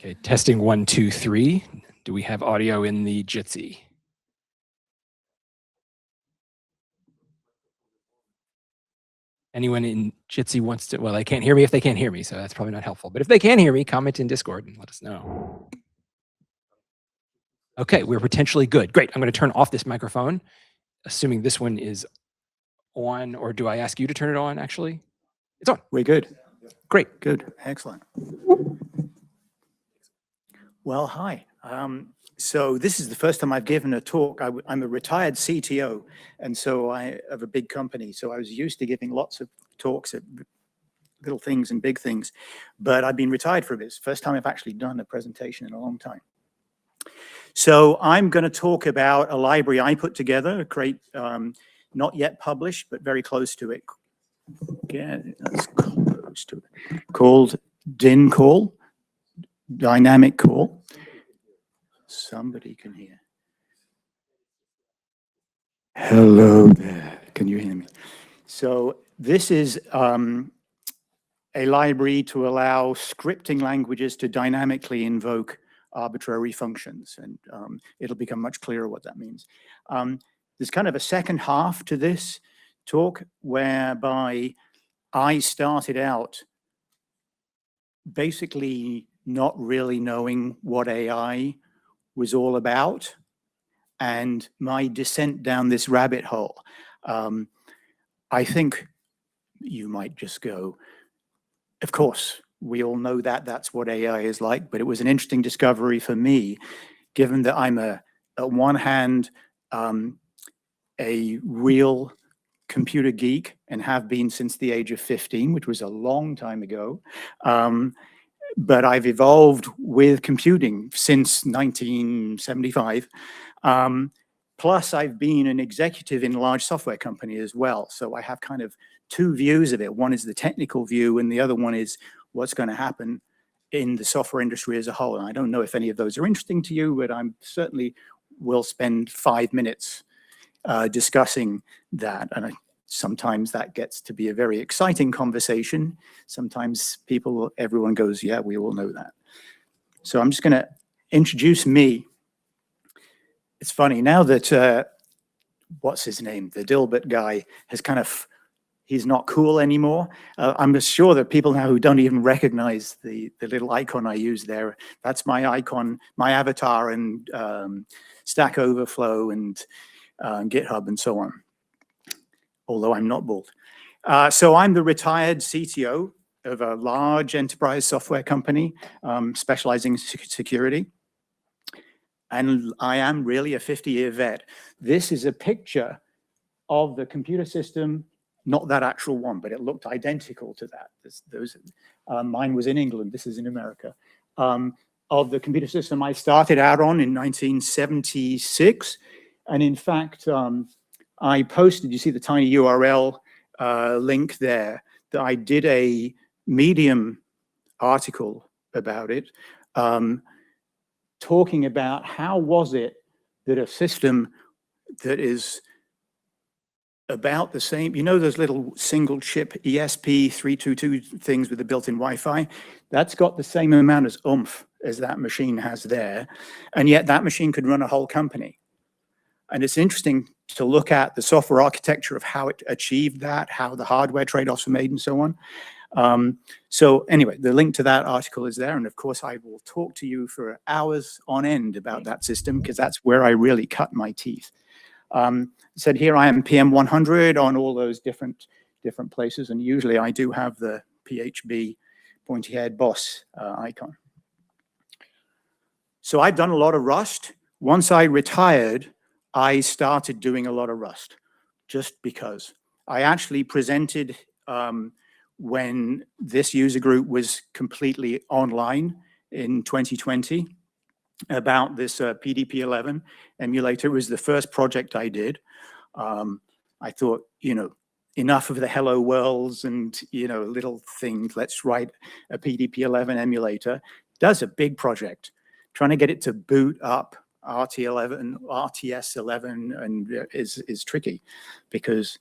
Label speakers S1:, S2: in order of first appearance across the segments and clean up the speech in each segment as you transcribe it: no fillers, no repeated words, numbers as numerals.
S1: Okay, testing 1, 2, 3. Do we have audio in the Jitsi? Anyone in Jitsi wants to, well, they can't hear me if they can't hear me, so that's probably not helpful. But if they can hear me, comment in Discord and let us know. Okay, we're potentially good. Great, I'm gonna turn off this microphone, assuming this one is on, or do I ask you to turn it on, actually? It's on.
S2: We're good.
S1: Great.
S2: Good. Excellent. Well, hi. So this is the first time I've given a talk. I'm a retired CTO, and so I have a big company. So I was used to giving lots of talks at little things and big things, but I've been retired for a bit. It's the first time I've actually done a presentation in a long time. So I'm going to talk about a library I put together, a great, not yet published, but very close to it. Again, that's close to it. Called Dyncall, dynamic call. Somebody can hear. Hello there. Can you hear me? So this is a library to allow scripting languages to dynamically invoke arbitrary functions, and it'll become much clearer what that means. There's kind of a second half to this talk whereby I started out basically not really knowing what AI was all about, and my descent down this rabbit hole. I think you might just go, of course, we all know that that's what AI is like, but it was an interesting discovery for me, given that I'm at one hand, a real computer geek and have been since the age of 15, which was a long time ago. But I've evolved with computing since 1975. Plus, I've been an executive in a large software company as well. So I have kind of two views of it. One is the technical view, and the other one is what's going to happen in the software industry as a whole. And I don't know if any of those are interesting to you, but I'm certainly will spend 5 minutes discussing that. And sometimes that gets to be a very exciting conversation. Sometimes everyone goes, yeah, we all know that. So I'm just going to introduce me. It's funny now that, what's his name? The Dilbert guy has kind of, he's not cool anymore. I'm sure that people now who don't even recognize the little icon I use there, that's my icon, my avatar, and Stack Overflow and GitHub and so on, although I'm not bald. So I'm the retired CTO of a large enterprise software company specializing in security. And I am really a 50-year vet. This is a picture of the computer system, not that actual one, but it looked identical to that. Mine was in England, this is in America. Of the computer system I started out on in 1976. And in fact, I posted, you see the tiny URL link there, that I did a Medium article about it, talking about how was it that a system that is about the same, you know those little single chip ESP32 things with the built-in Wi-Fi? That's got the same amount of oomph as that machine has there, and yet that machine could run a whole company. And it's interesting to look at the software architecture of how it achieved that, how the hardware trade-offs were made and so on. So anyway, the link to that article is there. And of course, I will talk to you for hours on end about that system, because that's where I really cut my teeth. Said here I am PM 100 on all those different places. And usually I do have the PHB pointy head boss icon. So I've done a lot of Rust. Once I retired, I started doing a lot of Rust just because. I actually presented when this user group was completely online in 2020 about this PDP-11 emulator. It was the first project I did. I thought, enough of the hello worlds and, little things. Let's write a PDP-11 emulator. Does a big project. Trying to get it to boot up RTS11 and is tricky, because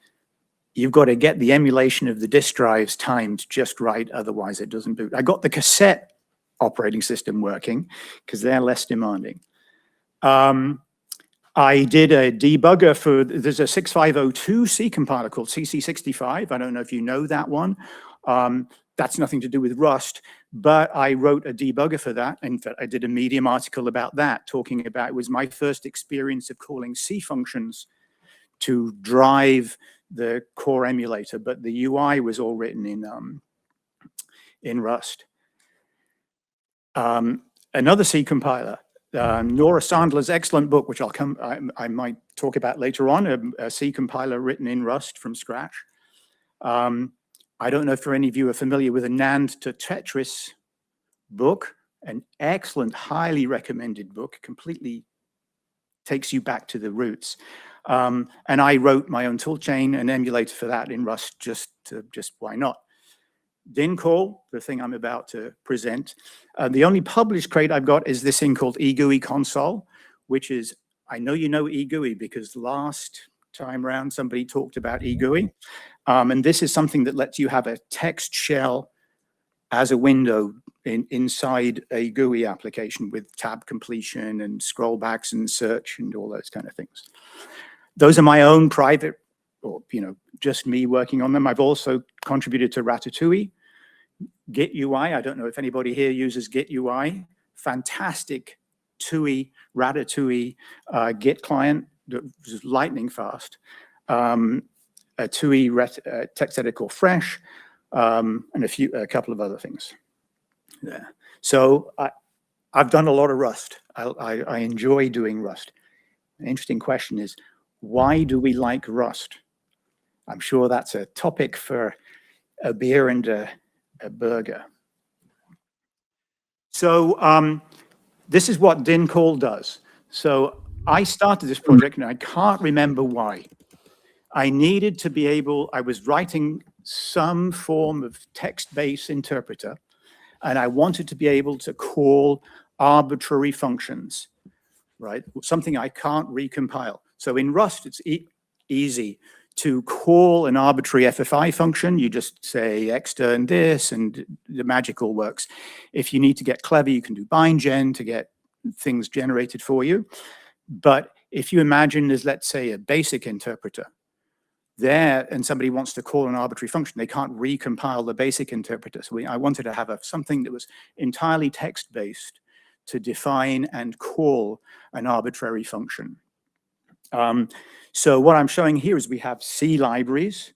S2: you've got to get the emulation of the disk drives timed just right, otherwise it doesn't boot. I got the cassette operating system working, because they're less demanding. I did a debugger for, there's a 6502 C compiler called CC65. I don't know if you know that one. That's nothing to do with Rust, but I wrote a debugger for that. In fact, I did a Medium article about that, talking about, it was my first experience of calling C functions to drive the core emulator, but the UI was all written in Rust. Another C compiler, Nora Sandler's excellent book, which I might talk about later on, a C compiler written in Rust from scratch. I don't know if any of you are familiar with a NAND to Tetris book, an excellent, highly recommended book, completely takes you back to the roots. And I wrote my own toolchain and emulator for that in Rust, just why not? Dyncall, the thing I'm about to present. The only published crate I've got is this thing called eGUI console, which is, I know you know eGUI because last time around somebody talked about eGUI. And this is something that lets you have a text shell as a window inside a GUI application with tab completion and scroll backs and search and all those kind of things. Those are my own private, or just me working on them. I've also contributed to Ratatouille, Git UI. I don't know if anybody here uses Git UI. Fantastic Ratatouille Git client that was lightning fast. A TUI text editor called Fresh, and a couple of other things there. So I've done a lot of Rust. I enjoy doing Rust. An interesting question is, why do we like Rust? I'm sure that's a topic for a beer and a burger. So this is what Dyncall does. So I started this project and I can't remember why. I needed to be able, I was writing some form of text-based interpreter, and I wanted to be able to call arbitrary functions, right? Something I can't recompile. So in Rust, it's easy to call an arbitrary FFI function. You just say extern this and the magic all works. If you need to get clever, you can do bindgen to get things generated for you. But if you imagine there's, let's say, a basic interpreter there and somebody wants to call an arbitrary function, they can't recompile the basic interpreter. So I wanted to have something that was entirely text-based to define and call an arbitrary function. So what I'm showing here is we have C libraries.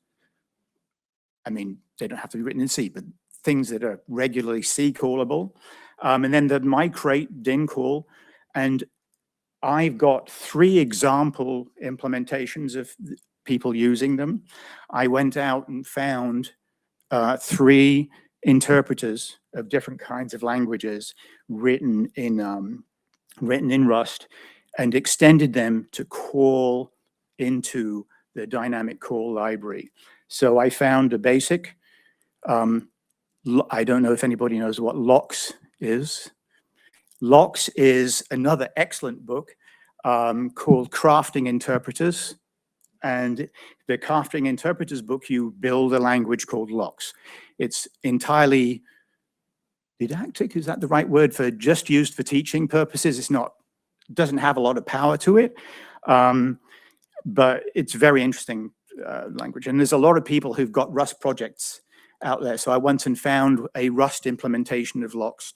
S2: I mean, they don't have to be written in C, but things that are regularly C callable. And then the my crate Dyncall, and I've got 3 example implementations of people using them. I went out and found 3 interpreters of different kinds of languages written in Rust, and extended them to call into the dynamic call library. So I found a basic. I don't know if anybody knows what LOX is. LOX is another excellent book called Crafting Interpreters. And the Crafting Interpreters book, you build a language called LOX. It's entirely didactic, is that the right word, for just used for teaching purposes? It's not, doesn't have a lot of power to it, but it's very interesting language. And there's a lot of people who've got Rust projects out there. So I went and found a Rust implementation of LOX.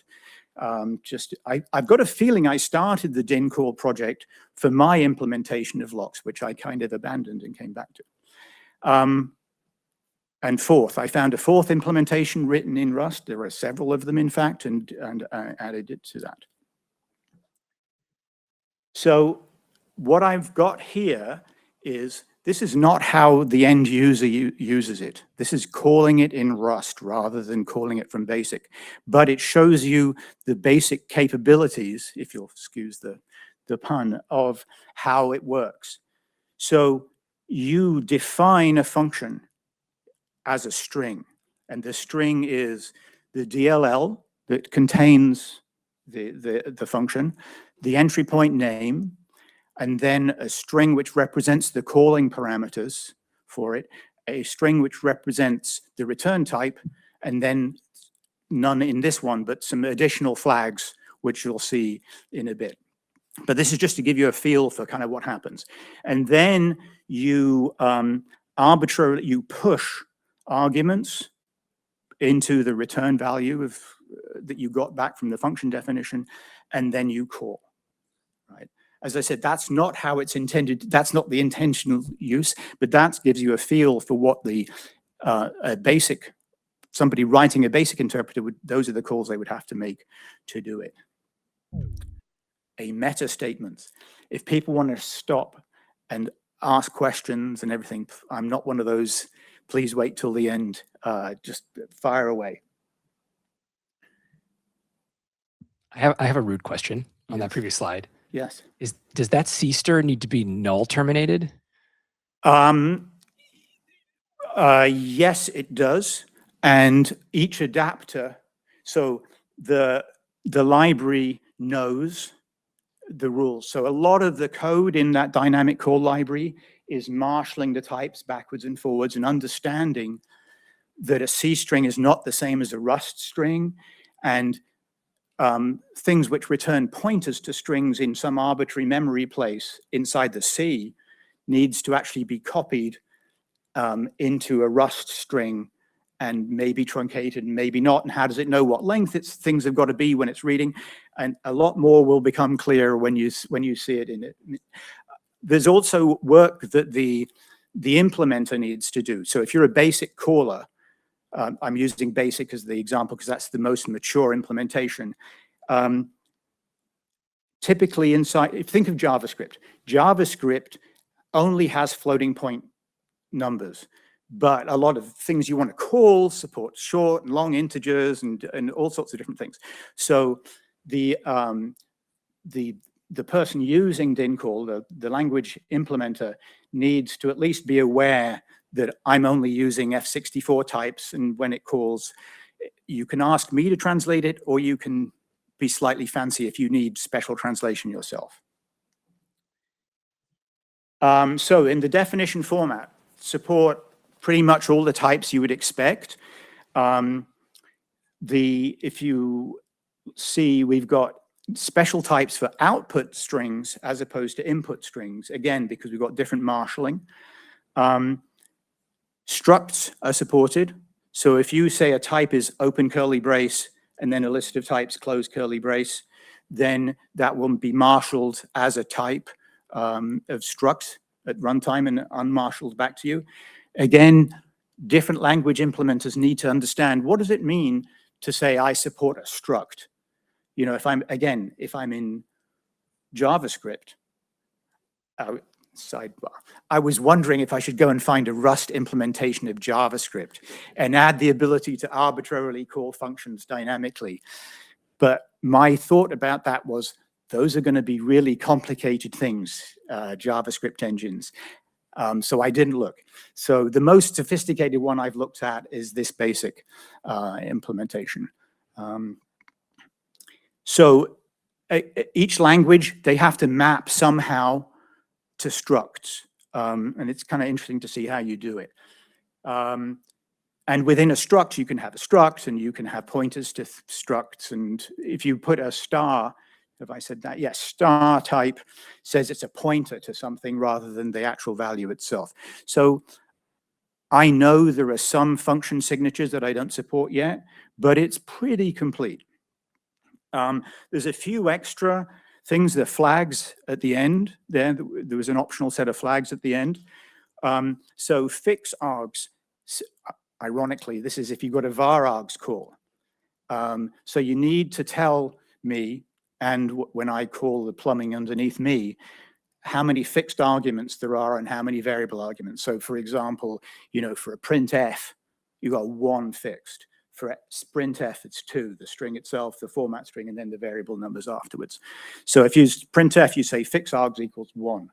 S2: I've got a feeling I started the Dyncall project for my implementation of LOX, which I kind of abandoned and came back to. And fourth, I found a 4th implementation written in Rust. There are several of them, in fact, and I added it to that. So what I've got here is, this is not how the end user uses it. This is calling it in Rust rather than calling it from BASIC. But it shows you the basic capabilities, if you'll excuse the pun, of how it works. So you define a function as a string, and the string is the DLL that contains the function, the entry point name, and then a string which represents the calling parameters for it, a string which represents the return type, and then none in this one, but some additional flags, which you'll see in a bit. But this is just to give you a feel for kind of what happens. And then you arbitrarily, you push arguments into the return value of that you got back from the function definition, and then you call, right? As I said, that's not how it's intended. That's not the intentional use, but that gives you a feel for what the somebody writing a basic interpreter would, those are the calls they would have to make to do it. A meta statement. If people want to stop and ask questions and everything, I'm not one of those, please wait till the end, just fire away.
S1: I have a rude question on that previous slide.
S2: Yes.
S1: Does that C-stir need to be null terminated?
S2: Yes, it does. And each adapter, so the library knows the rules. So a lot of the code in that dynamic call library is marshalling the types backwards and forwards and understanding that a C string is not the same as a Rust string, and things which return pointers to strings in some arbitrary memory place inside the C needs to actually be copied into a Rust string and maybe truncated and maybe not. And how does it know what length things have got to be when it's reading? And a lot more will become clear when you see it in it. There's also work that the implementer needs to do. So if you're a basic caller, I'm using basic as the example because that's the most mature implementation. Typically inside, think of JavaScript. JavaScript only has floating point numbers, but a lot of things you want to call support short and long integers and all sorts of different things. So the person using Dyncall, the language implementer, needs to at least be aware that I'm only using F64 types, and when it calls, you can ask me to translate it, or you can be slightly fancy if you need special translation yourself. So in the definition format, support pretty much all the types you would expect. If you see, we've got special types for output strings as opposed to input strings, again, because we've got different marshalling. Structs are supported. So if you say a type is open curly brace and then a list of types close curly brace, then that will be marshaled as a type of struct at runtime and unmarshaled back to you. Again, different language implementers need to understand, what does it mean to say I support a struct? You know, if I'm in JavaScript, sidebar, I was wondering if I should go and find a Rust implementation of JavaScript and add the ability to arbitrarily call functions dynamically. But my thought about that was, those are going to be really complicated things, JavaScript engines. So I didn't look. So the most sophisticated one I've looked at is this basic implementation. So each language, they have to map somehow to structs. And it's kind of interesting to see how you do it. And within a struct, you can have a struct and you can have pointers to structs. And if you put a star, have I said that? Yes, star type says it's a pointer to something rather than the actual value itself. So I know there are some function signatures that I don't support yet, but it's pretty complete. There's a few extra things, the flags at the end there. There was an optional set of flags at the end. So fix args, ironically, this is if you've got a var args call. So you need to tell me, and when I call the plumbing underneath me, how many fixed arguments there are and how many variable arguments. So for example, you know, for a printf, you got one fixed. For printf, it's two, the string itself, the format string, and then the variable numbers afterwards. So if you use printf, you say fix args equals 1.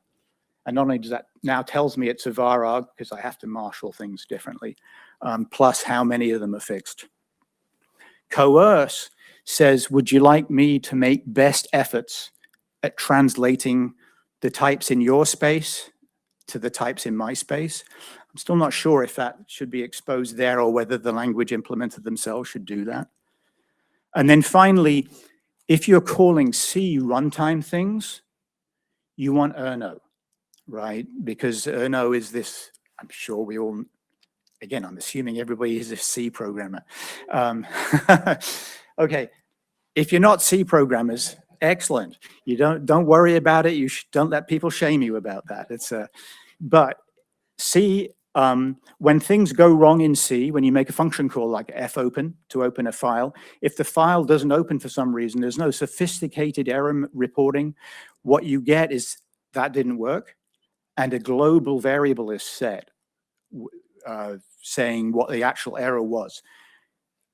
S2: And not only does that now tells me it's a var arg, because I have to marshal things differently, plus how many of them are fixed. Coerce says, would you like me to make best efforts at translating the types in your space to the types in my space? I'm still not sure if that should be exposed there or whether the language implementer themselves should do that. And then finally, if you're calling C runtime things, you want erno, right? Because erno is this, I'm sure we all, again, I'm assuming everybody is a C programmer. Okay, if you're not C programmers, excellent. You don't worry about it. You don't let people shame you about that. It's but C, when things go wrong in C, when you make a function call like fopen to open a file, if the file doesn't open for some reason, there's no sophisticated error reporting. What you get is that didn't work, and a global variable is set saying what the actual error was.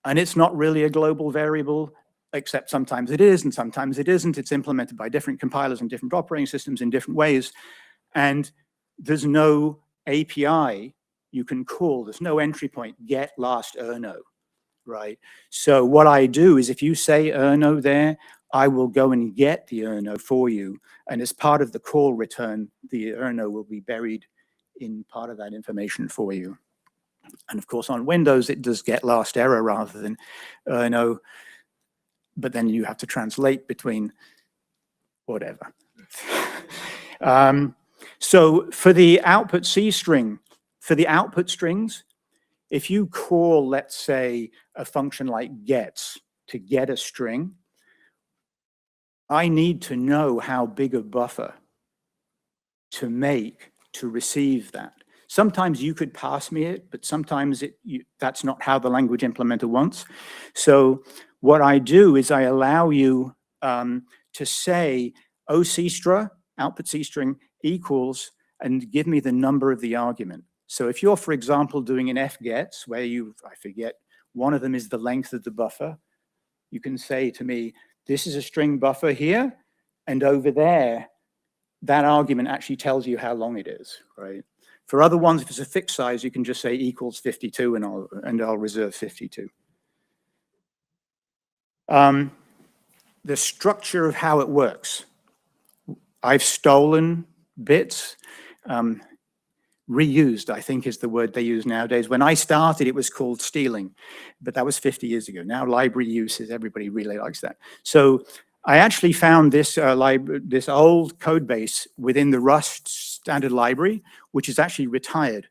S2: And it's not really a global variable, except sometimes it is and sometimes it isn't. It's implemented by different compilers and different operating systems in different ways. And there's no API you can call. There's no entry point, get last erno, right? So what I do is if you say erno there, I will go and get the erno for you. And as part of the call return, the erno will be buried in part of that information for you. And of course, on Windows, it does get last error rather than erno, but then you have to translate between whatever. So for the output C string, for the output strings, if you call, let's say, a function like gets to get a string, I need to know how big a buffer to make to receive that. Sometimes you could pass me it, but sometimes that's not how the language implementer wants. So what I do is I allow you to say OCStra, output C string, equals, and give me the number of the argument. So if you're, for example, doing an fgets, where I forget, one of them is the length of the buffer, you can say to me, this is a string buffer here, and over there, that argument actually tells you how long it is, right? For other ones, if it's a fixed size, you can just say equals 52, and I'll reserve 52. The structure of how it works. I've stolen bits. Reused, I think, is the word they use nowadays. When I started, it was called stealing, but that was 50 years ago. Now library use is, everybody really likes that. So I actually found this this old code base within the Rust standard library, which is actually retired.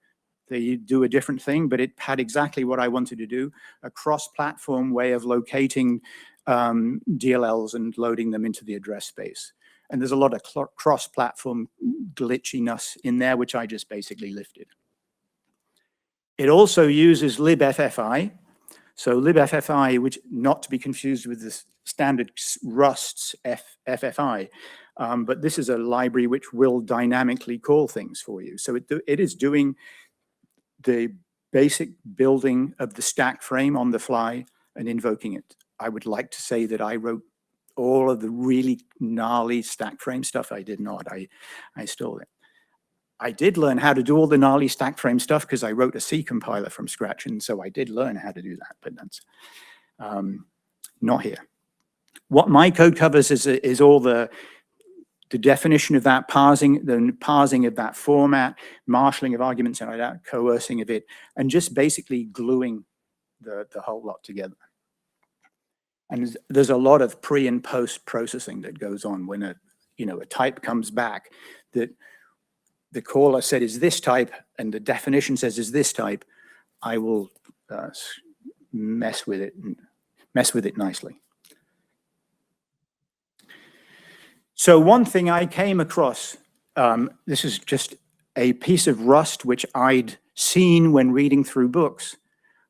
S2: They do a different thing, but it had exactly what I wanted to do, a cross-platform way of locating DLLs and loading them into the address space. And there's a lot of cross-platform glitchiness in there, which I just basically lifted. It also uses libffi. So libffi, which not to be confused with the standard Rust's FFI, but this is a library which will dynamically call things for you. So it is doing the basic building of the stack frame on the fly and invoking it. I would like to say that I wrote all of the really gnarly stack frame stuff. I did not. I stole it. I did learn how to do all the gnarly stack frame stuff because I wrote a C compiler from scratch, and so I did learn how to do that, but that's not here. What my code covers is all the definition of that parsing, the parsing of that format, marshalling of arguments and like that, coercing of it, and just basically gluing the whole lot together. And there's a lot of pre and post processing that goes on when a type comes back that the caller said is this type and the definition says is this type. I will mess with it nicely. So one thing I came across, this is just a piece of Rust which I'd seen when reading through books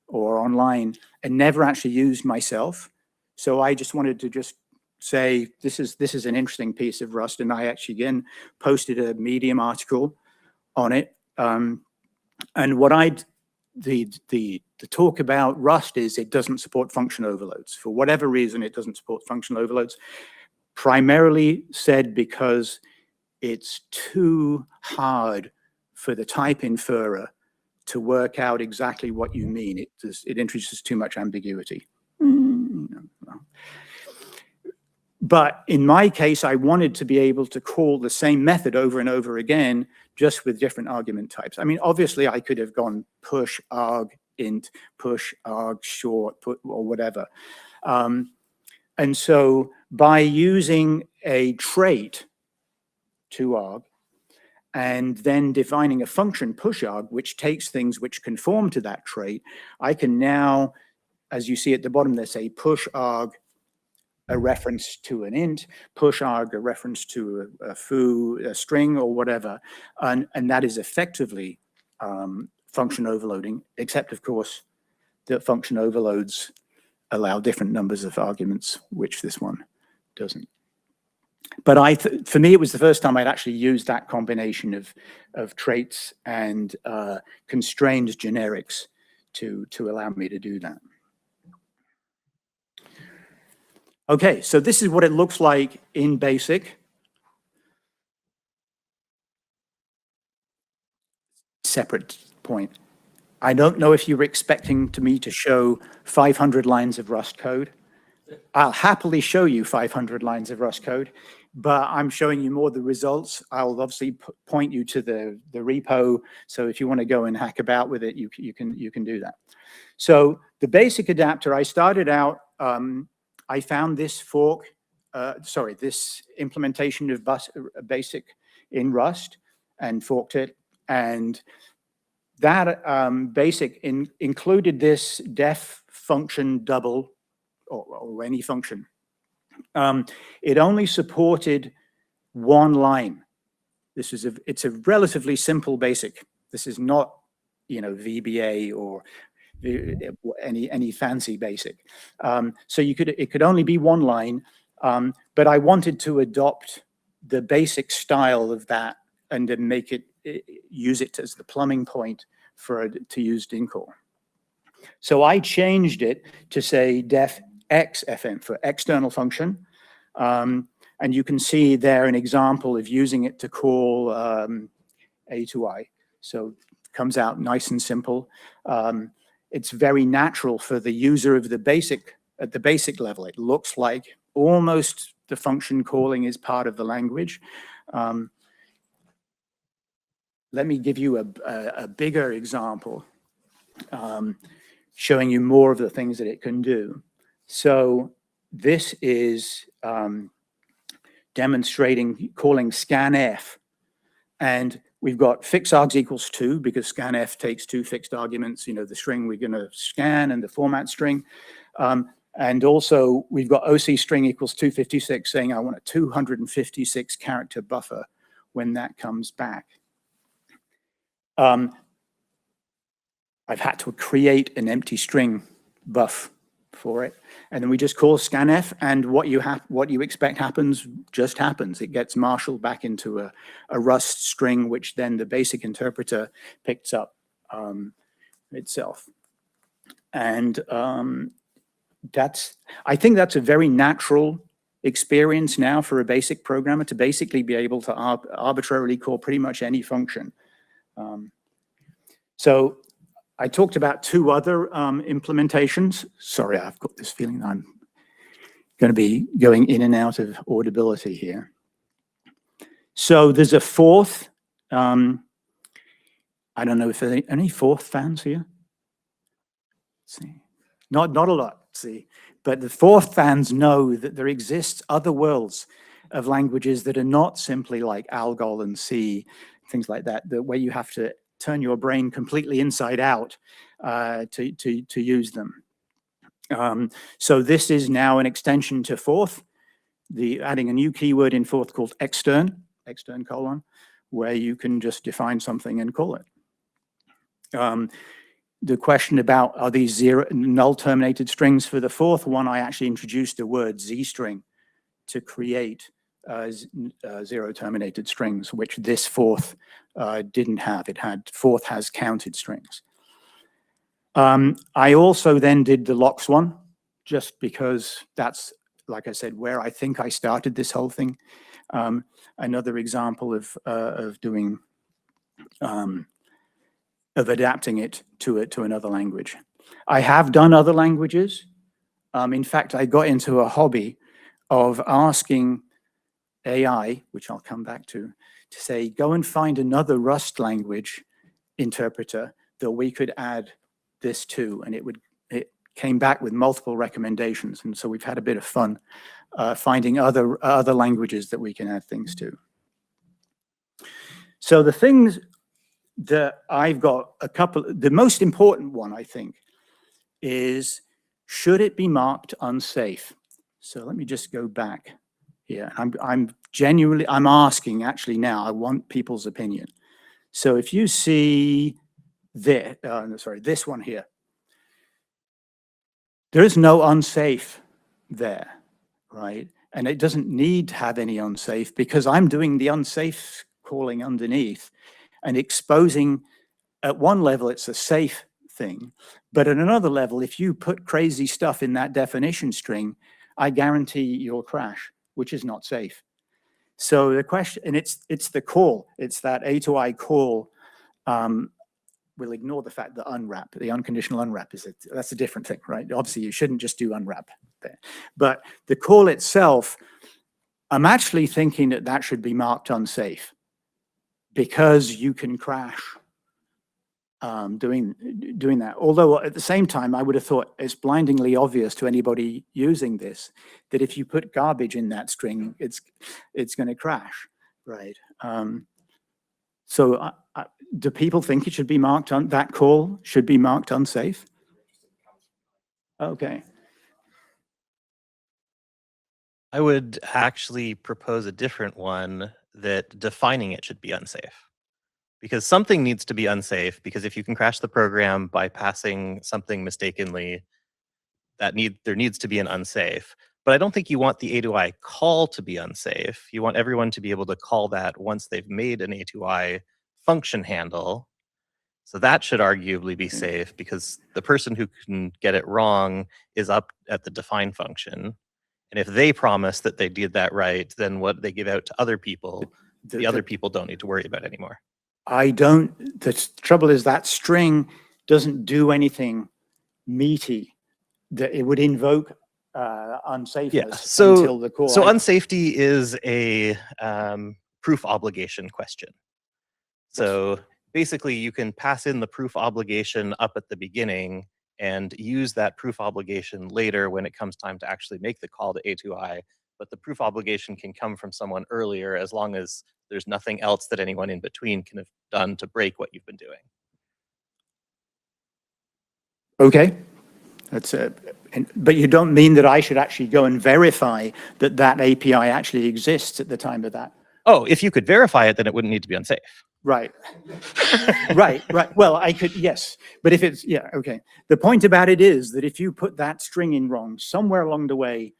S2: or online and never actually used myself. So I just wanted to just say, this is an interesting piece of Rust. And I actually, again, posted a Medium article on it. And what the talk about Rust is it doesn't support function overloads. For whatever reason, it doesn't support function overloads. Primarily said because it's too hard for the type inferrer to work out exactly what you mean. It introduces too much ambiguity. But in my case, I wanted to be able to call the same method over and over again, just with different argument types. I mean, obviously, I could have gone push arg int, push arg short, put or whatever. And so by using a trait to arg, and then defining a function push arg, which takes things which conform to that trait, I can now, as you see at the bottom, there's a push arg, a reference to an int, push arg, a reference to a foo, a string or whatever. And that is effectively function overloading, except of course, that function overloads allow different numbers of arguments, which this one doesn't. But for me, it was the first time I'd actually used that combination of traits and constrained generics to allow me to do that. Okay, so this is what it looks like in BASIC. Separate point. I don't know if you were expecting me to show 500 lines of Rust code. I'll happily show you 500 lines of Rust code, but I'm showing you more the results. I'll obviously point you to the repo. So if you want to go and hack about with it, you can do that. So the basic adapter, I started out, I found this fork, this implementation of BASIC in Rust and forked it. And that BASIC included this def function double or any function. It only supported one line. It's a relatively simple BASIC. This is not, VBA or any fancy BASIC. So it could only be one line, but I wanted to adopt the basic style of that and then use it as the plumbing point to use Dyncall. So I changed it to say def xfn for external function. And you can see there an example of using it to call a to I. So it comes out nice and simple. It's very natural for the user of at the basic level. It looks like almost the function calling is part of the language. Let me give you a bigger example, showing you more of the things that it can do. So this is demonstrating calling scanf. And we've got fix args equals 2 because scanf takes 2 fixed arguments, the string we're going to scan and the format string. And also we've got OC string equals 256 saying I want a 256 character buffer when that comes back. I've had to create an empty string buff for it, and then we just call scanf, and what you expect happens just happens. It gets marshaled back into a Rust string, which then the basic interpreter picks up itself. And I think that's a very natural experience now for a basic programmer to basically be able to arbitrarily call pretty much any function. So I talked about 2 other implementations. Sorry, I've got this feeling I'm going to be going in and out of audibility here. So there's a fourth. I don't know if there are any fourth fans here. Let's see, not a lot. Let's see, but the fourth fans know that there exists other worlds of languages that are not simply like Algol and C, things like that, where you have to turn your brain completely inside out to use them. So this is now an extension to forth, adding a new keyword in forth called extern colon, where you can just define something and call it. The question about are these null terminated strings, for the fourth one, I actually introduced the word z-string to create zero terminated strings, which this fourth didn't have. Fourth has counted strings. I also then did the locks one, just because that's, like I said, where I think I started this whole thing. Another example of doing of adapting it to another language. I have done other languages. In fact, I got into a hobby of asking AI, which I'll come back to say, go and find another Rust language interpreter that we could add this to, and came back with multiple recommendations. And so we've had a bit of fun finding other languages that we can add things to. So the things that I've got the most important one, I think, is should it be marked unsafe? So let me just go back here. I'm genuinely asking actually now, I want people's opinion. So if you see this, this one here, there is no unsafe there, right? And it doesn't need to have any unsafe because I'm doing the unsafe calling underneath and exposing. At one level, it's a safe thing, but at another level, if you put crazy stuff in that definition string, I guarantee you'll crash, which is not safe. So the question, and it's the call, it's that A to I call. We'll ignore the fact that unwrap, the unconditional unwrap that's a different thing, right? Obviously, you shouldn't just do unwrap there, but the call itself, I'm actually thinking that that should be marked unsafe because you can crash doing that. Although at the same time, I would have thought it's blindingly obvious to anybody using this that if you put garbage in that string, it's going to crash, right? So do people think it should be marked that call should be marked unsafe? Okay.
S3: I would actually propose a different one, that defining it should be unsafe. Because something needs to be unsafe, because if you can crash the program by passing something mistakenly, there needs to be an unsafe. But I don't think you want the A to I call to be unsafe. You want everyone to be able to call that once they've made an A to I function handle. So that should arguably be safe, because the person who can get it wrong is up at the define function. And if they promise that they did that right, then what they give out to other people, the other people don't need to worry about anymore.
S2: The trouble is that string doesn't do anything meaty that it would invoke unsafeness until the call.
S3: So unsafety is a proof obligation question. So basically you can pass in the proof obligation up at the beginning and use that proof obligation later when it comes time to actually make the call to A2I. But the proof obligation can come from someone earlier, as long as there's nothing else that anyone in between can have done to break what you've been doing.
S2: Okay. But you don't mean that I should actually go and verify that that API actually exists at the time of that?
S3: Oh, if you could verify it, then it wouldn't need to be unsafe.
S2: Right. Right. Well, I could, yes. But if it's, yeah, okay. The point about it is that if you put that string in wrong, somewhere along the way,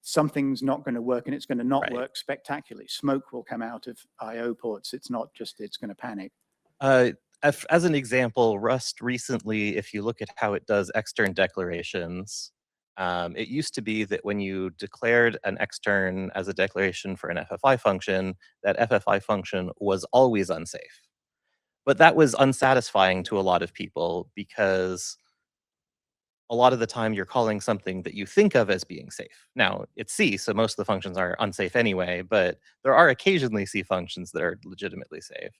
S2: something's not going to work, and it's going to not work spectacularly. Smoke will come out of I/O ports. It's not just, it's going to panic.
S3: As an example, Rust recently, if you look at how it does extern declarations, it used to be that when you declared an extern as a declaration for an FFI function, that FFI function was always unsafe. But that was unsatisfying to a lot of people, because a lot of the time you're calling something that you think of as being safe. Now, it's C, so most of the functions are unsafe anyway, but there are occasionally C functions that are legitimately safe.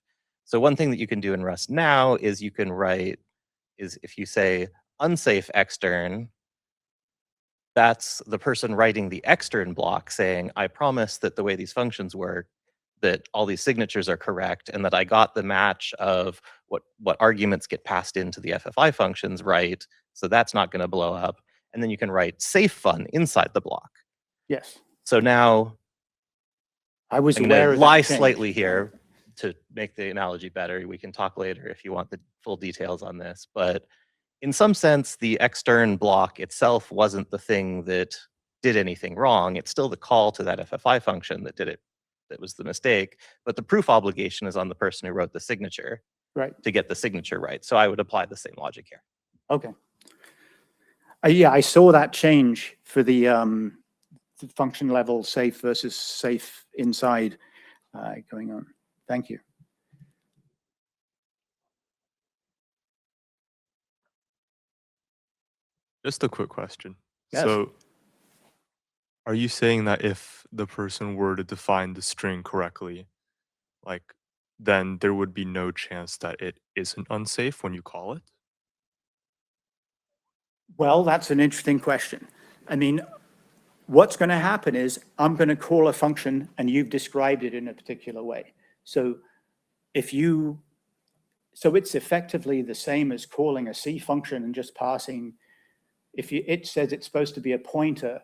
S3: So one thing that you can do in Rust now is you can write, if you say unsafe extern, that's the person writing the extern block saying, I promise that the way these functions work, that all these signatures are correct, and that I got the match of what arguments get passed into the FFI functions right, so that's not going to blow up. And then you can write safe fun inside the block.
S2: Yes.
S3: So now
S2: I'm
S3: going to lie slightly here to make the analogy better. We can talk later if you want the full details on this, but in some sense, the extern block itself wasn't the thing that did anything wrong. It's still the call to that FFI function that did it, that was the mistake. But the proof obligation is on the person who wrote the signature, to get the signature right. So I would apply the same logic here.
S2: Okay. Yeah, I saw that change for the function level safe versus safe inside going on. Thank you.
S4: Just a quick question.
S2: Yes.
S4: So are you saying that if the person were to define the string correctly, like, then there would be no chance that it isn't unsafe when you call it?
S2: Well, that's an interesting question. I mean, what's going to happen is I'm going to call a function and you've described it in a particular way. So so it's effectively the same as calling a C function and just passing, it says it's supposed to be a pointer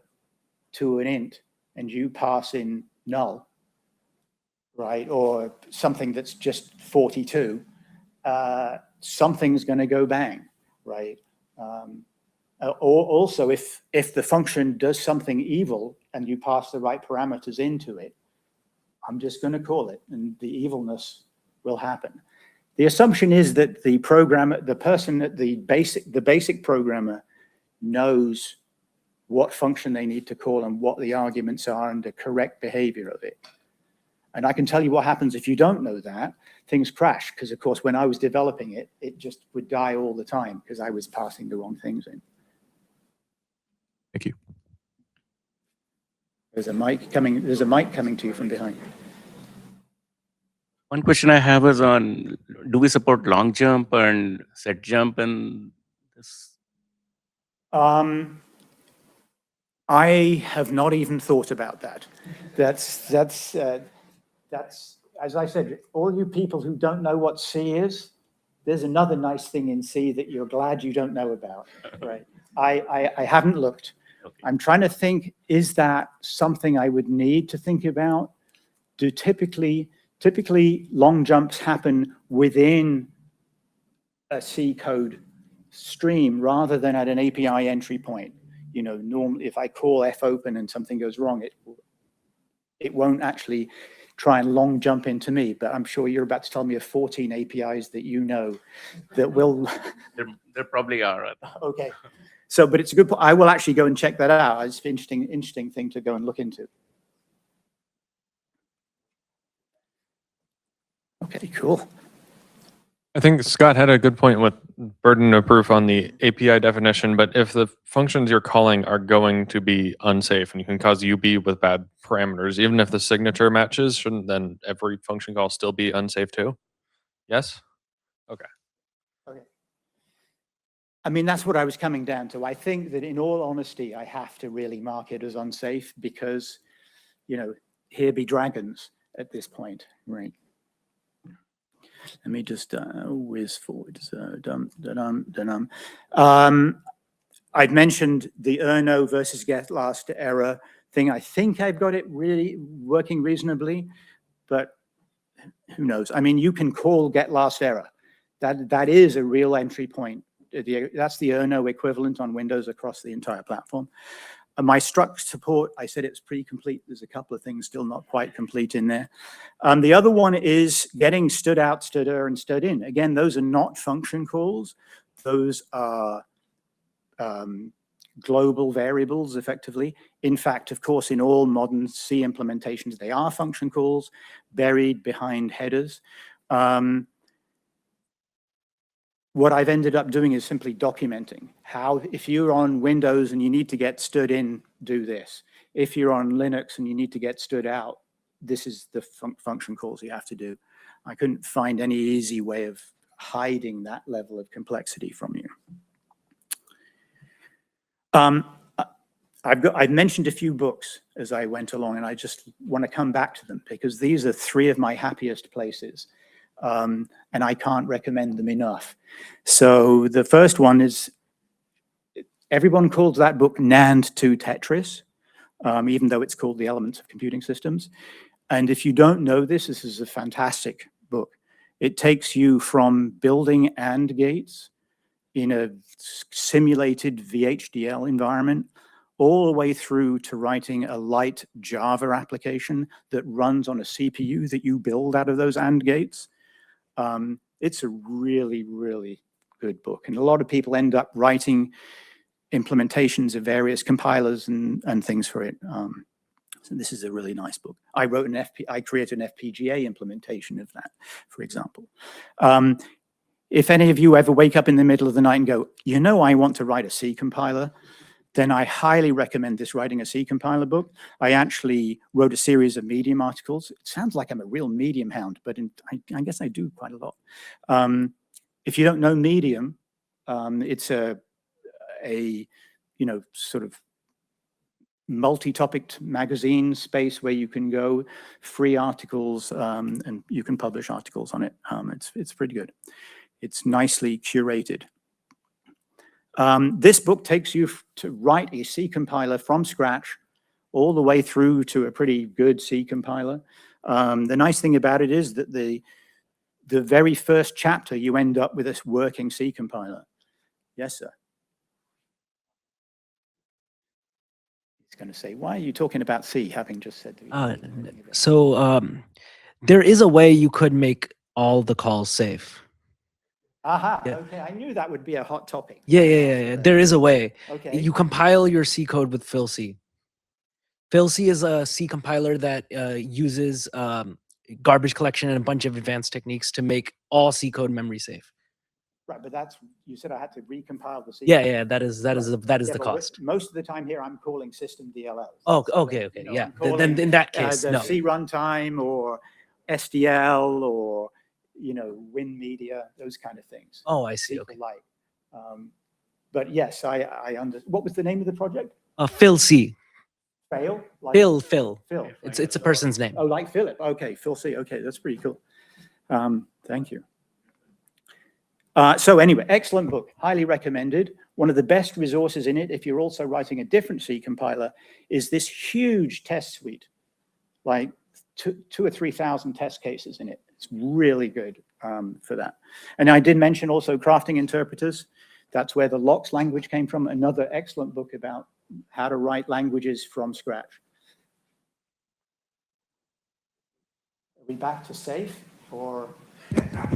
S2: to an int and you pass in null, right? Or something that's just 42, something's going to go bang, right? Or also, if the function does something evil and you pass the right parameters into it, I'm just going to call it, and the evilness will happen. The assumption is that the programmer, the person at the basic programmer knows what function they need to call and what the arguments are and the correct behavior of it. And I can tell you what happens if you don't know that. Things crash, because of course, when I was developing it, it just would die all the time because I was passing the wrong things in.
S4: Thank you.
S2: There's a mic coming to you from behind.
S5: One question I have is on, do we support long jump and set jump in this?
S2: I have not even thought about that. That's as I said, all you people who don't know what C is, there's another nice thing in C that you're glad you don't know about, right? I haven't looked.
S5: Okay.
S2: I'm trying to think, is that something I would need to think about? Do typically long jumps happen within a C code stream rather than at an API entry point? You know, normally if I call fopen and something goes wrong, it won't actually try and long jump into me, but I'm sure you're about to tell me of 14 APIs that you know that will.
S5: There probably are.
S2: Okay. So, but it's a good point. I will actually go and check that out. It's an interesting thing to go and look into. Okay, cool.
S6: I think Scott had a good point with burden of proof on the API definition, but if the functions you're calling are going to be unsafe and you can cause UB with bad parameters, even if the signature matches, shouldn't then every function call still be unsafe too? Yes? Okay.
S2: Okay. I mean, that's what I was coming down to. I think that in all honesty, I have to really mark it as unsafe because, you know, here be dragons at this point, right? Let me just whiz forward. So, I've mentioned the Erno versus get last error thing. I think I've got it really working reasonably, but who knows? I mean, you can call get last error. That is a real entry point. That's the Erno equivalent on Windows across the entire platform. My struct support, I said it's pretty complete. There's a couple of things still not quite complete in there. The other one is getting stood out, stood and stood in. Again, those are not function calls. Those are global variables, effectively. In fact, of course, in all modern C implementations, they are function calls buried behind headers. What I've ended up doing is simply documenting how, if you're on Windows and you need to get stood in, do this. If you're on Linux and you need to get stood out, this is the function calls you have to do. I couldn't find any easy way of hiding that level of complexity from you. I've mentioned a few books as I went along, and I just want to come back to them because these are three of my happiest places. And I can't recommend them enough. So the first one is, everyone calls that book NAND to Tetris, even though it's called The Elements of Computing Systems. And if you don't know this is a fantastic book. It takes you from building AND gates in a simulated VHDL environment all the way through to writing a light Java application that runs on a CPU that you build out of those AND gates. It's a really, really good book. And a lot of people end up writing implementations of various compilers and things for it. So this is a really nice book. I created an FPGA implementation of that, for example. If any of you ever wake up in the middle of the night and go, you know, I want to write a C compiler, then I highly recommend this Writing a C Compiler book. I actually wrote a series of Medium articles. It sounds like I'm a real Medium hound, but I guess I do quite a lot. If you don't know Medium, it's a, sort of multi-topic magazine space where you can go, free articles, and you can publish articles on it. It's pretty good. It's nicely curated. This book takes you to write a C compiler from scratch all the way through to a pretty good C compiler. The nice thing about it is that the very first chapter, you end up with a working C compiler. Yes, sir. He's going to say, why are you talking about C, having just said
S7: there is a way you could make all the calls safe.
S2: Aha,
S7: Yeah.
S2: okay, I knew that would be a hot topic.
S7: Yeah. There is a way.
S2: Okay.
S7: You compile your C code with FilC. FilC is a C compiler that uses garbage collection and a bunch of advanced techniques to make all C code memory safe.
S2: Right, but you said I had to recompile the C.
S7: Yeah, that is
S2: Right.
S7: the
S2: Yeah, but
S7: cost.
S2: most of the time here, I'm calling system DLLs.
S7: Oh,
S2: So
S7: okay,
S2: that,
S7: yeah.
S2: I'm calling,
S7: Then in that case,
S2: the
S7: no.
S2: C runtime or SDL or Win Media, those kind of things.
S7: Oh, I see. Okay.
S2: SQLite. But yes, I understand. What was the name of the project?
S7: FilC.
S2: Fail. Like
S7: Phil.
S2: Phil.
S7: It's a person's name.
S2: Oh, like Philip. Okay, Phil C. Okay, that's pretty cool. Thank you. So anyway, excellent book, highly recommended. One of the best resources in it, if you're also writing a different C compiler, is this huge test suite, like 2,000 or 3,000 test cases in it. It's really good for that. And I did mention also crafting interpreters. That's where the LOX language came from. Another excellent book about how to write languages from scratch. Are we back to safe, or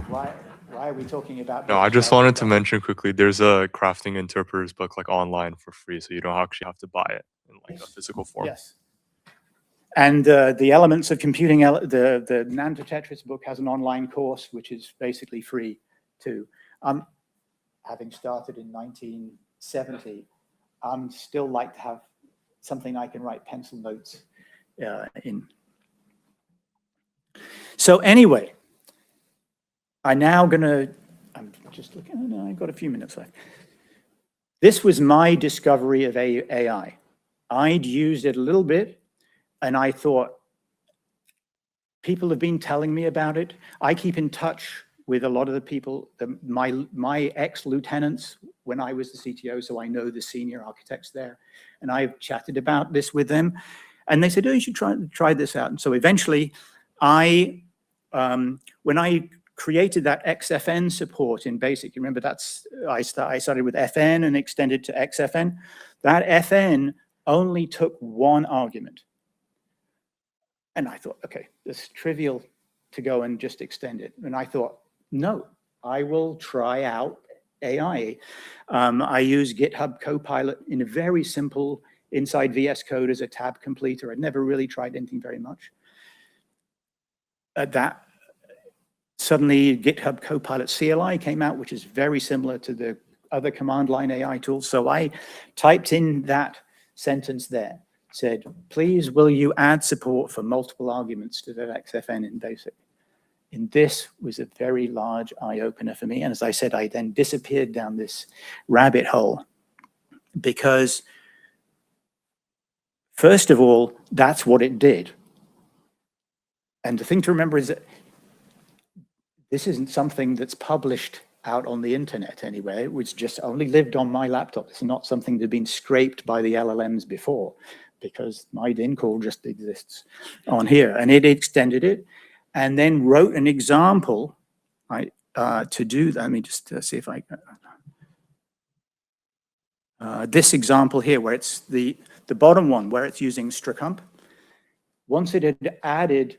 S2: why are we talking about?
S4: No, I just wanted to mention quickly, there's a crafting interpreters book like online for free, so you don't actually have to buy it in like a physical form.
S2: Yes. And the elements of computing, the Nanta Tetris book has an online course, which is basically free too. Having started in 1970, still like to have something I can write pencil notes in. So anyway, I'm just looking, oh no, I've got a few minutes left. This was my discovery of AI. I'd used it a little bit, and I thought, people have been telling me about it. I keep in touch with a lot of the people, my ex-lieutenants when I was the CTO, so I know the senior architects there. And I've chatted about this with them. And they said, oh, you should try this out. And so eventually, when I created that XFN support in BASIC, you remember I started with FN and extended to XFN. That FN only took one argument. And I thought, okay, it's trivial to go and just extend it. And I thought, no, I will try out AI. I use GitHub Copilot in a very simple inside VS Code as a tab completer. I'd never really tried anything very much. That suddenly GitHub Copilot CLI came out, which is very similar to the other command line AI tools. So I typed in that sentence there, said, please, will you add support for multiple arguments to the XFN in BASIC? And this was a very large eye-opener for me. And as I said, I then disappeared down this rabbit hole because, first of all, that's what it did. And the thing to remember is that this isn't something that's published out on the internet anywhere. It was just only lived on my laptop. It's not something that had been scraped by the LLMs before, because my Dyncall just exists on here. And it extended it and then wrote an example to do that. Let me just see if I this example here, where it's the bottom one, where it's using strcmp. Once it had added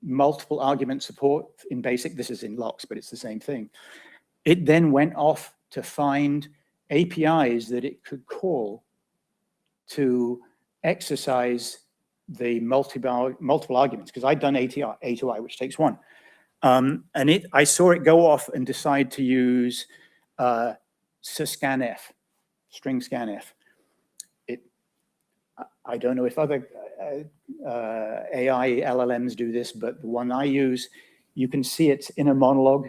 S2: multiple argument support in BASIC, this is in LOX, but it's the same thing. It then went off to find APIs that it could call to exercise the multiple arguments, because I'd done A to I, which takes one. And I saw it go off and decide to use scanf, string scanf. I don't know if other AI LLMs do this, but the one I use, you can see its inner monologue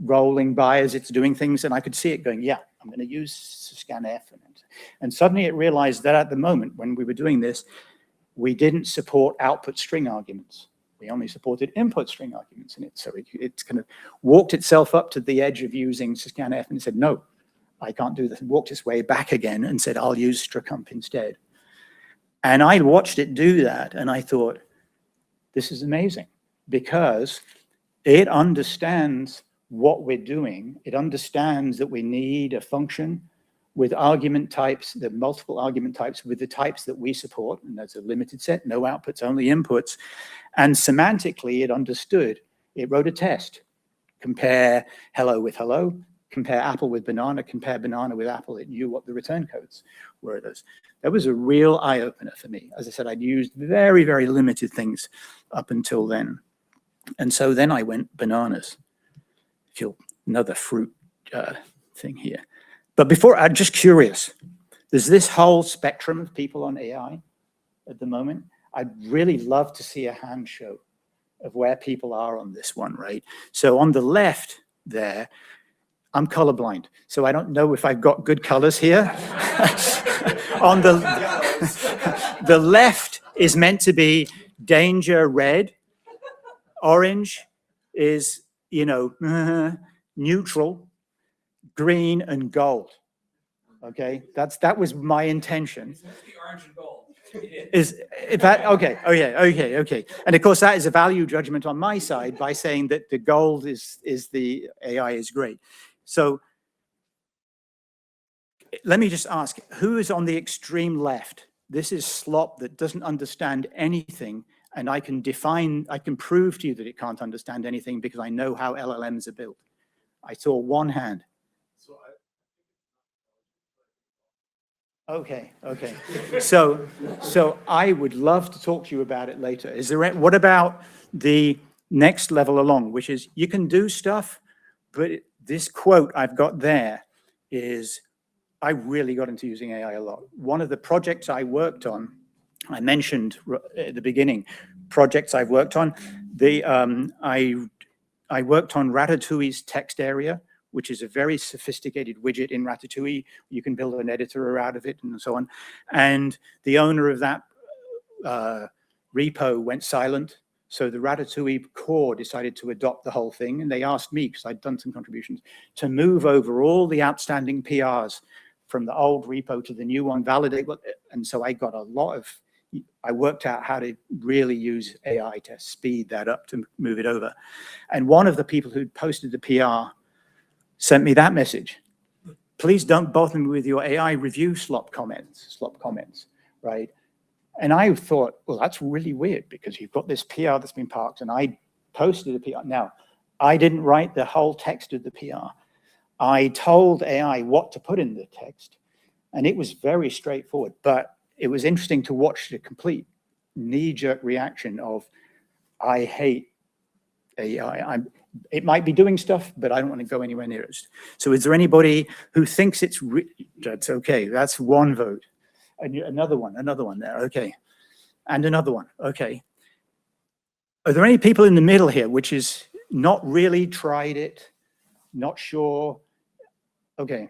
S2: rolling by as it's doing things, and I could see it going, yeah, I'm going to use scanf. And suddenly it realized that at the moment when we were doing this, we didn't support output string arguments. We only supported input string arguments in it. So it's kind of walked itself up to the edge of using scanf and said, no, I can't do this. And walked its way back again and said, I'll use strucump instead. And I watched it do that, and I thought, this is amazing, because it understands what we're doing. It understands that we need a function with argument types, the multiple argument types with the types that we support, and that's a limited set, no outputs, only inputs. And semantically, it understood. It wrote a test. Compare hello with hello, compare apple with banana, compare banana with apple. It knew what the return codes were. That was a real eye-opener for me. As I said, I'd used very, very limited things up until then. And so then I went bananas. Another fruit thing here. But before, I'm just curious. There's this whole spectrum of people on AI at the moment. I'd really love to see a hand show of where people are on this one, right? So on the left there, I'm colorblind, so I don't know if I've got good colors here. On the left is meant to be danger red. Orange is, neutral. Green and gold. Okay, that was my intention.
S1: It's meant to be orange and gold.
S2: Is that okay? Oh yeah, okay. And of course, that is a value judgment on my side by saying that the gold is the AI is great. So let me just ask, who is on the extreme left? This is slop that doesn't understand anything, and I can prove to you that it can't understand anything because I know how LLMs are built. I saw one hand. Okay. So I would love to talk to you about it later. What about the next level along, which is you can do stuff, but this quote I've got there is, I really got into using AI a lot. One of the projects I worked on, I mentioned at the beginning, projects I've worked on. I worked on Ratatouille's text area, which is a very sophisticated widget in Ratatouille. You can build an editor out of it and so on. And the owner of that repo went silent. So the Ratatouille core decided to adopt the whole thing. And they asked me, because I'd done some contributions, to move over all the outstanding PRs from the old repo to the new one, validate what, and so I got a lot of, I worked out how to really use AI to speed that up to move it over. And one of the people who posted the PR sent me that message. Please don't bother me with your AI review slop comments, right? And I thought, well, that's really weird because you've got this PR that's been parked and I posted a PR. Now, I didn't write the whole text of the PR. I told AI what to put in the text, and it was very straightforward, but it was interesting to watch the complete knee-jerk reaction of, I hate AI. It might be doing stuff, but I don't want to go anywhere near it. So is there anybody who thinks that's okay? That's one vote. And another one there, okay. And another one, okay. Are there any people in the middle here, which is not really tried it, not sure? Okay.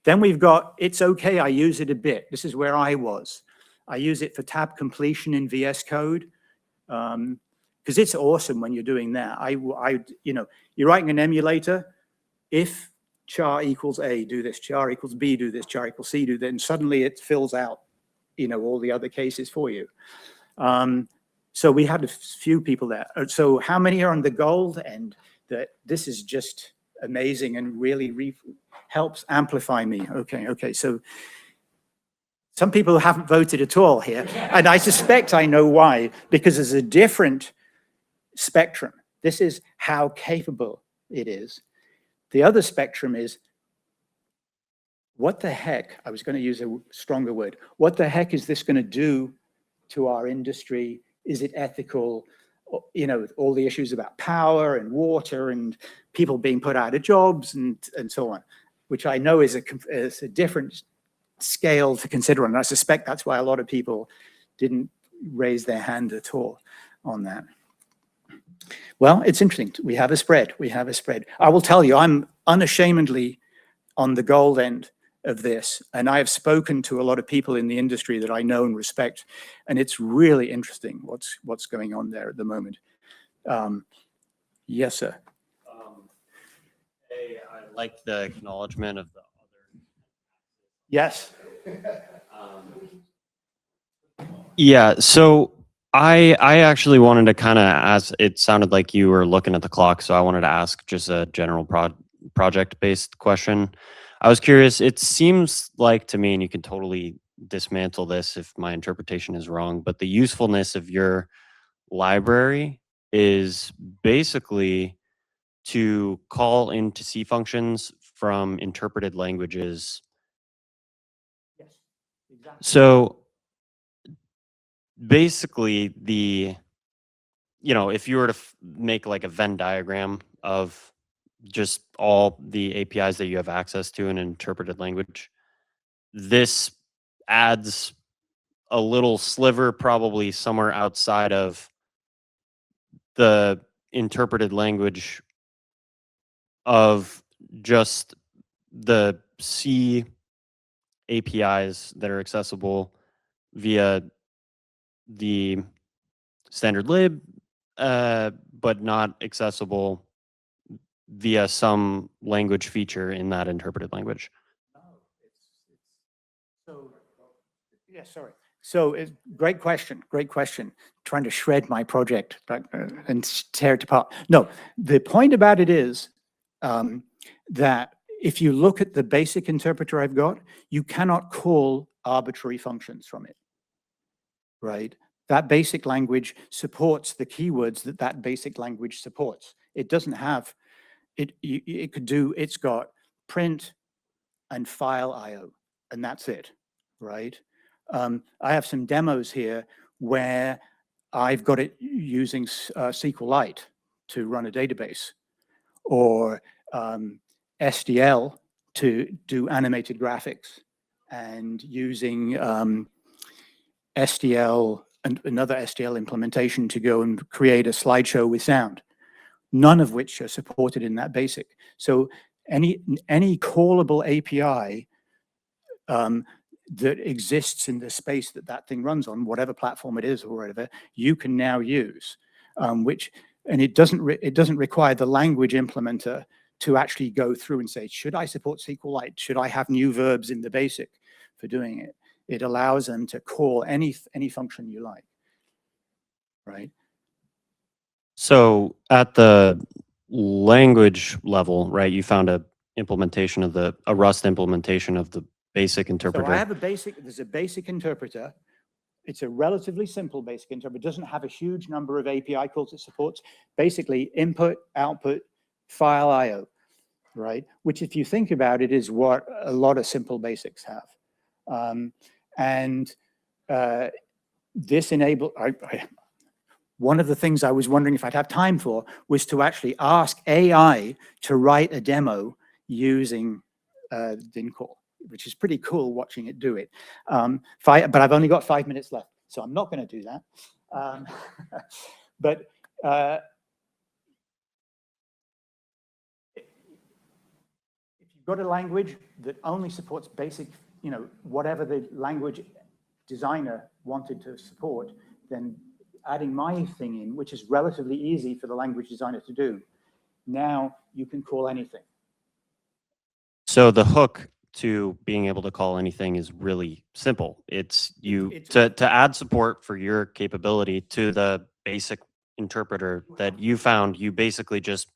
S2: Then we've got, it's okay, I use it a bit. This is where I was. I use it for tab completion in VS Code. Because it's awesome when you're doing that. You're writing an emulator. If char equals A, do this, char equals B, do this, char equals C, do that, and suddenly it fills out, all the other cases for you. So we had a few people there. So how many are on the gold end? That this is just amazing and really helps amplify me. Okay. So some people haven't voted at all here, and I suspect I know why, because there's a different spectrum. This is how capable it is. The other spectrum is, what the heck, I was going to use a stronger word, what the heck is this going to do to our industry? Is it ethical? All the issues about power and water and people being put out of jobs and so on, which I know is a different scale to consider. And I suspect that's why a lot of people didn't raise their hand at all on that. Well, it's interesting. We have a spread. We have a spread. I will tell you, I'm unashamedly on the gold end of this. And I have spoken to a lot of people in the industry that I know and respect. And it's really interesting what's going on there at the moment. Yes, sir.
S8: I like the acknowledgement of the other.
S2: Yes.
S8: Yeah, so I actually wanted to kind of ask, it sounded like you were looking at the clock, so I wanted to ask just a general project-based question. I was curious, it seems like to me, and you can totally dismantle this if my interpretation is wrong, but the usefulness of your library is basically to call into C functions from interpreted languages.
S2: Yes, exactly.
S8: So basically if you were to make like a Venn diagram of just all the APIs that you have access to in an interpreted language, this adds a little sliver probably somewhere outside of the interpreted language of just the C APIs that are accessible via the standard lib, but not accessible via some language feature in that interpreted language.
S2: So, yeah, sorry. So, great question. Great question. Trying to shred my project and tear it apart. No, the point about it is that if you look at the basic interpreter I've got, you cannot call arbitrary functions from it, right? That basic language supports the keywords that basic language supports. It doesn't have, it's got print and file IO, and that's it, right? I have some demos here where I've got it using SQLite to run a database, or SDL to do animated graphics, and using SDL and another SDL implementation to go and create a slideshow with sound, none of which are supported in that basic. So any callable API that exists in the space that thing runs on, whatever platform it is or whatever, you can now use, and it doesn't require the language implementer to actually go through and say, should I support SQLite? Should I have new verbs in the basic for doing it? It allows them to call any function you like, right?
S8: So at the language level, right, you found a implementation of a Rust implementation of the basic interpreter.
S2: So I have there's a basic interpreter. It's a relatively simple basic interpreter. It doesn't have a huge number of API calls it supports. Basically input, output, file IO, right? Which if you think about it is what a lot of simple basics have. This enabled, one of the things I was wondering if I'd have time for was to actually ask AI to write a demo using Dyncall, which is pretty cool watching it do it. But I've only got 5 minutes left, so I'm not going to do that. But if you've got a language that only supports basic, whatever the language designer wanted to support, then adding my thing in, which is relatively easy for the language designer to do, now you can call anything.
S8: So the hook to being able to call anything is really simple. It's to add support for your capability to the basic interpreter that you found, you basically just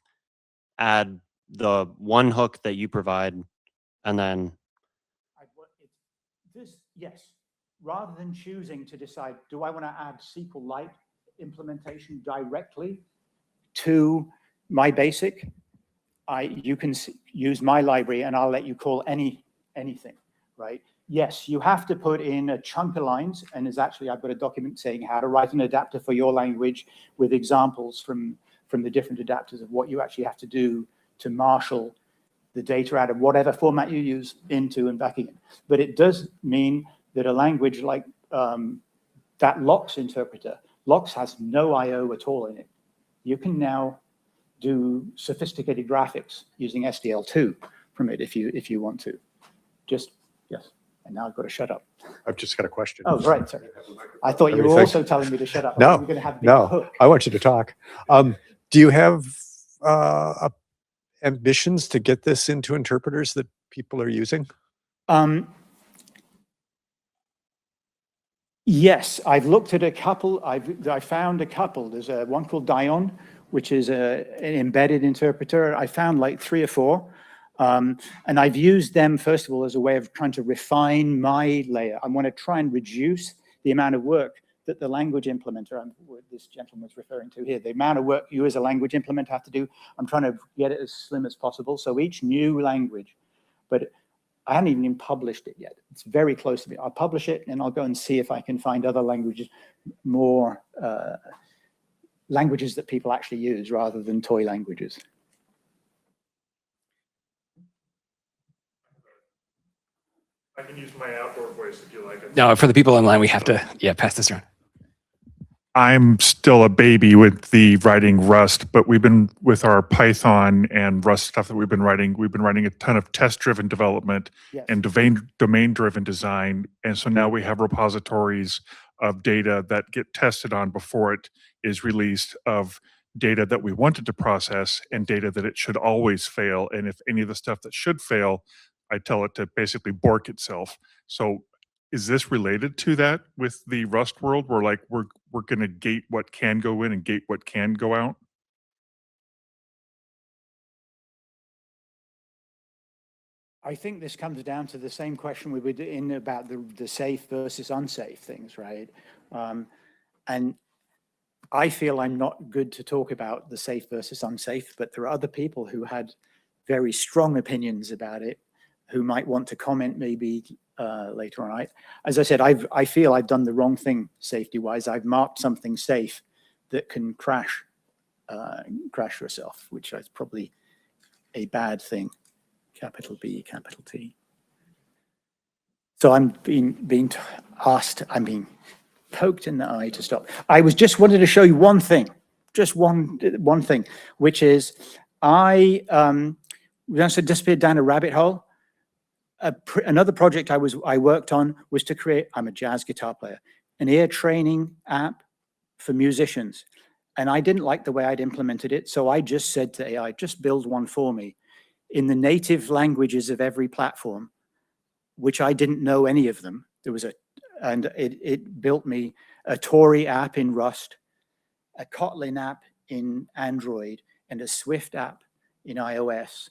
S8: add the one hook that you provide, and then
S2: yes, rather than choosing to decide, do I want to add SQLite implementation directly to my basic, you can use my library and I'll let you call anything, right? Yes, you have to put in a chunk of lines, and I've got a document saying how to write an adapter for your language with examples from the different adapters of what you actually have to do to marshal the data out of whatever format you use into and back again. But it does mean that a language like that LOX interpreter, LOX has no IO at all in it. you can now do sophisticated graphics using SDL2 from it if you want to. Just, yes. And now I've got to shut up.
S9: I've just got a question.
S2: Oh, right, sorry. I thought you were
S9: Everything.
S2: also telling me to shut up. I
S9: No,
S2: thought we were going to have a big
S9: no,
S2: hook.
S9: I want you to talk. Do you have ambitions to get this into interpreters that people are using?
S2: Yes, I've looked at a couple. I found a couple. There's one called Dion, which is an embedded interpreter. I found like 3 or 4. And I've used them, first of all, as a way of trying to refine my layer. I want to try and reduce the amount of work that the language implementer, this gentleman was referring to here, the amount of work you as a language implementer have to do. I'm trying to get it as slim as possible. So each new language, but I haven't even published it yet. It's very close to me. I'll publish it and I'll go and see if I can find other languages, more languages that people actually use rather than toy languages.
S4: I can use my outdoor voice if you like it.
S1: No, for the people online, we have to, pass this around.
S10: I'm still a baby with the writing Rust, but we've been with our Python and Rust stuff that we've been writing a ton of test-driven development
S2: Yes.
S10: and domain-driven design. And so now we have repositories of data that get tested on before it is released, of data that we wanted to process and data that it should always fail. And if any of the stuff that should fail, I tell it to basically bork itself. So is this related to that with the Rust world, where like we're going to gate what can go in and gate what can go out?
S2: I think this comes down to the same question we were in about the safe versus unsafe things, right? And I feel I'm not good to talk about the safe versus unsafe, but there are other people who had very strong opinions about it, who might want to comment maybe later on. As I said, I feel I've done the wrong thing safety-wise. I've marked something safe that can crash yourself, which is probably a bad thing. Capital B, capital T. So I'm being asked, I'm being poked in the eye to stop. I was just wanted to show you one thing, just one thing, which is I also disappeared down a rabbit hole. Another project I worked on was to create, I'm a jazz guitar player, an ear training app for musicians. And I didn't like the way I'd implemented it. So I just said to AI, just build one for me in the native languages of every platform, which I didn't know any of them. And it built me a Tory app in Rust, a Kotlin app in Android, and a Swift app in iOS.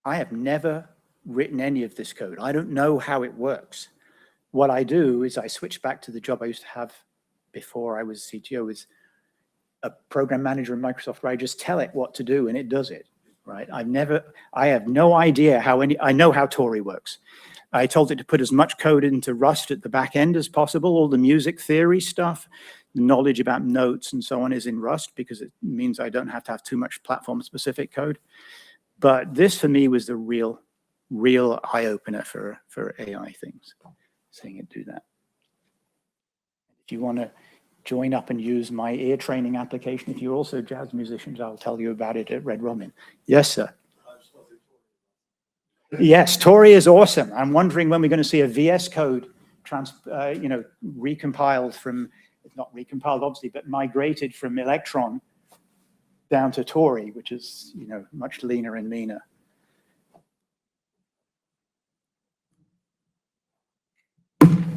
S2: I have never written any of this code. I don't know how it works. What I do is I switch back to the job I used to have before I was CTO, as a program manager in Microsoft, where I just tell it what to do and it does it, right? I have no idea I know how Tory works. I told it to put as much code into Rust at the back end as possible. All the music theory stuff, the knowledge about notes and so on is in Rust, because it means I don't have to have too much platform specific code. But this for me was the real eye-opener for AI things, seeing it do that. If you want to join up and use my ear training application, if you're also jazz musicians, I'll tell you about it at Red Robin. Yes, sir. Yes, Tory is awesome. I'm wondering when we're going to see a VS Code recompiled from, not recompiled obviously, but migrated from Electron down to Tory, which is, much leaner and meaner.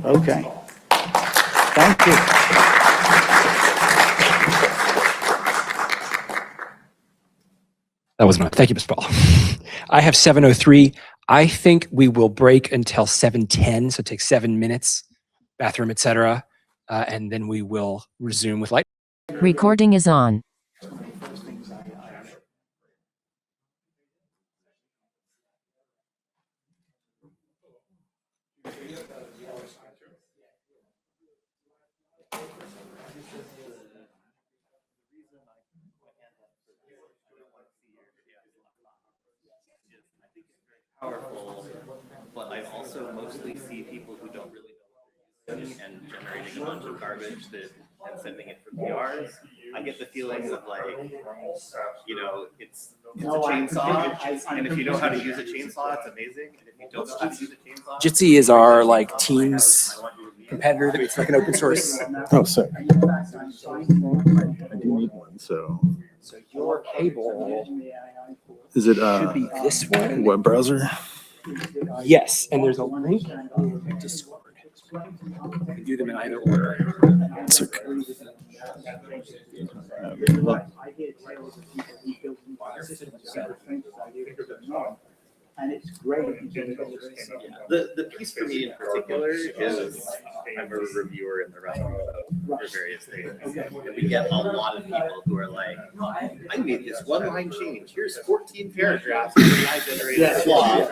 S2: Okay. Thank you.
S1: That was enough. Thank you, Mr. Paul. I have 7:03. I think we will break until 7:10, so take 7 minutes, bathroom, etc., and then we will resume with light.
S11: Recording is on.
S3: Powerful, but I also mostly see people who don't really know and generating a bunch of garbage that and sending it for PRs, I get the feeling of like, you know, it's a chainsaw, and if you know how to use a chainsaw, it's amazing. And if you don't know how to use a chainsaw,
S1: Jitsi is our like Teams competitor. It's like an open source.
S9: Oh, sick. I do need one, so.
S1: So your cable
S9: Is it
S1: should be this one.
S9: web browser?
S1: Yes, and there's a link in Discord. You can do them in either order.
S9: Sick.
S2: And it's great.
S3: the piece for me in particular is I'm a reviewer in the restaurant for various things. And we get a lot of people who are like, I made this one line change. Here's 14 paragraphs of AI generated law.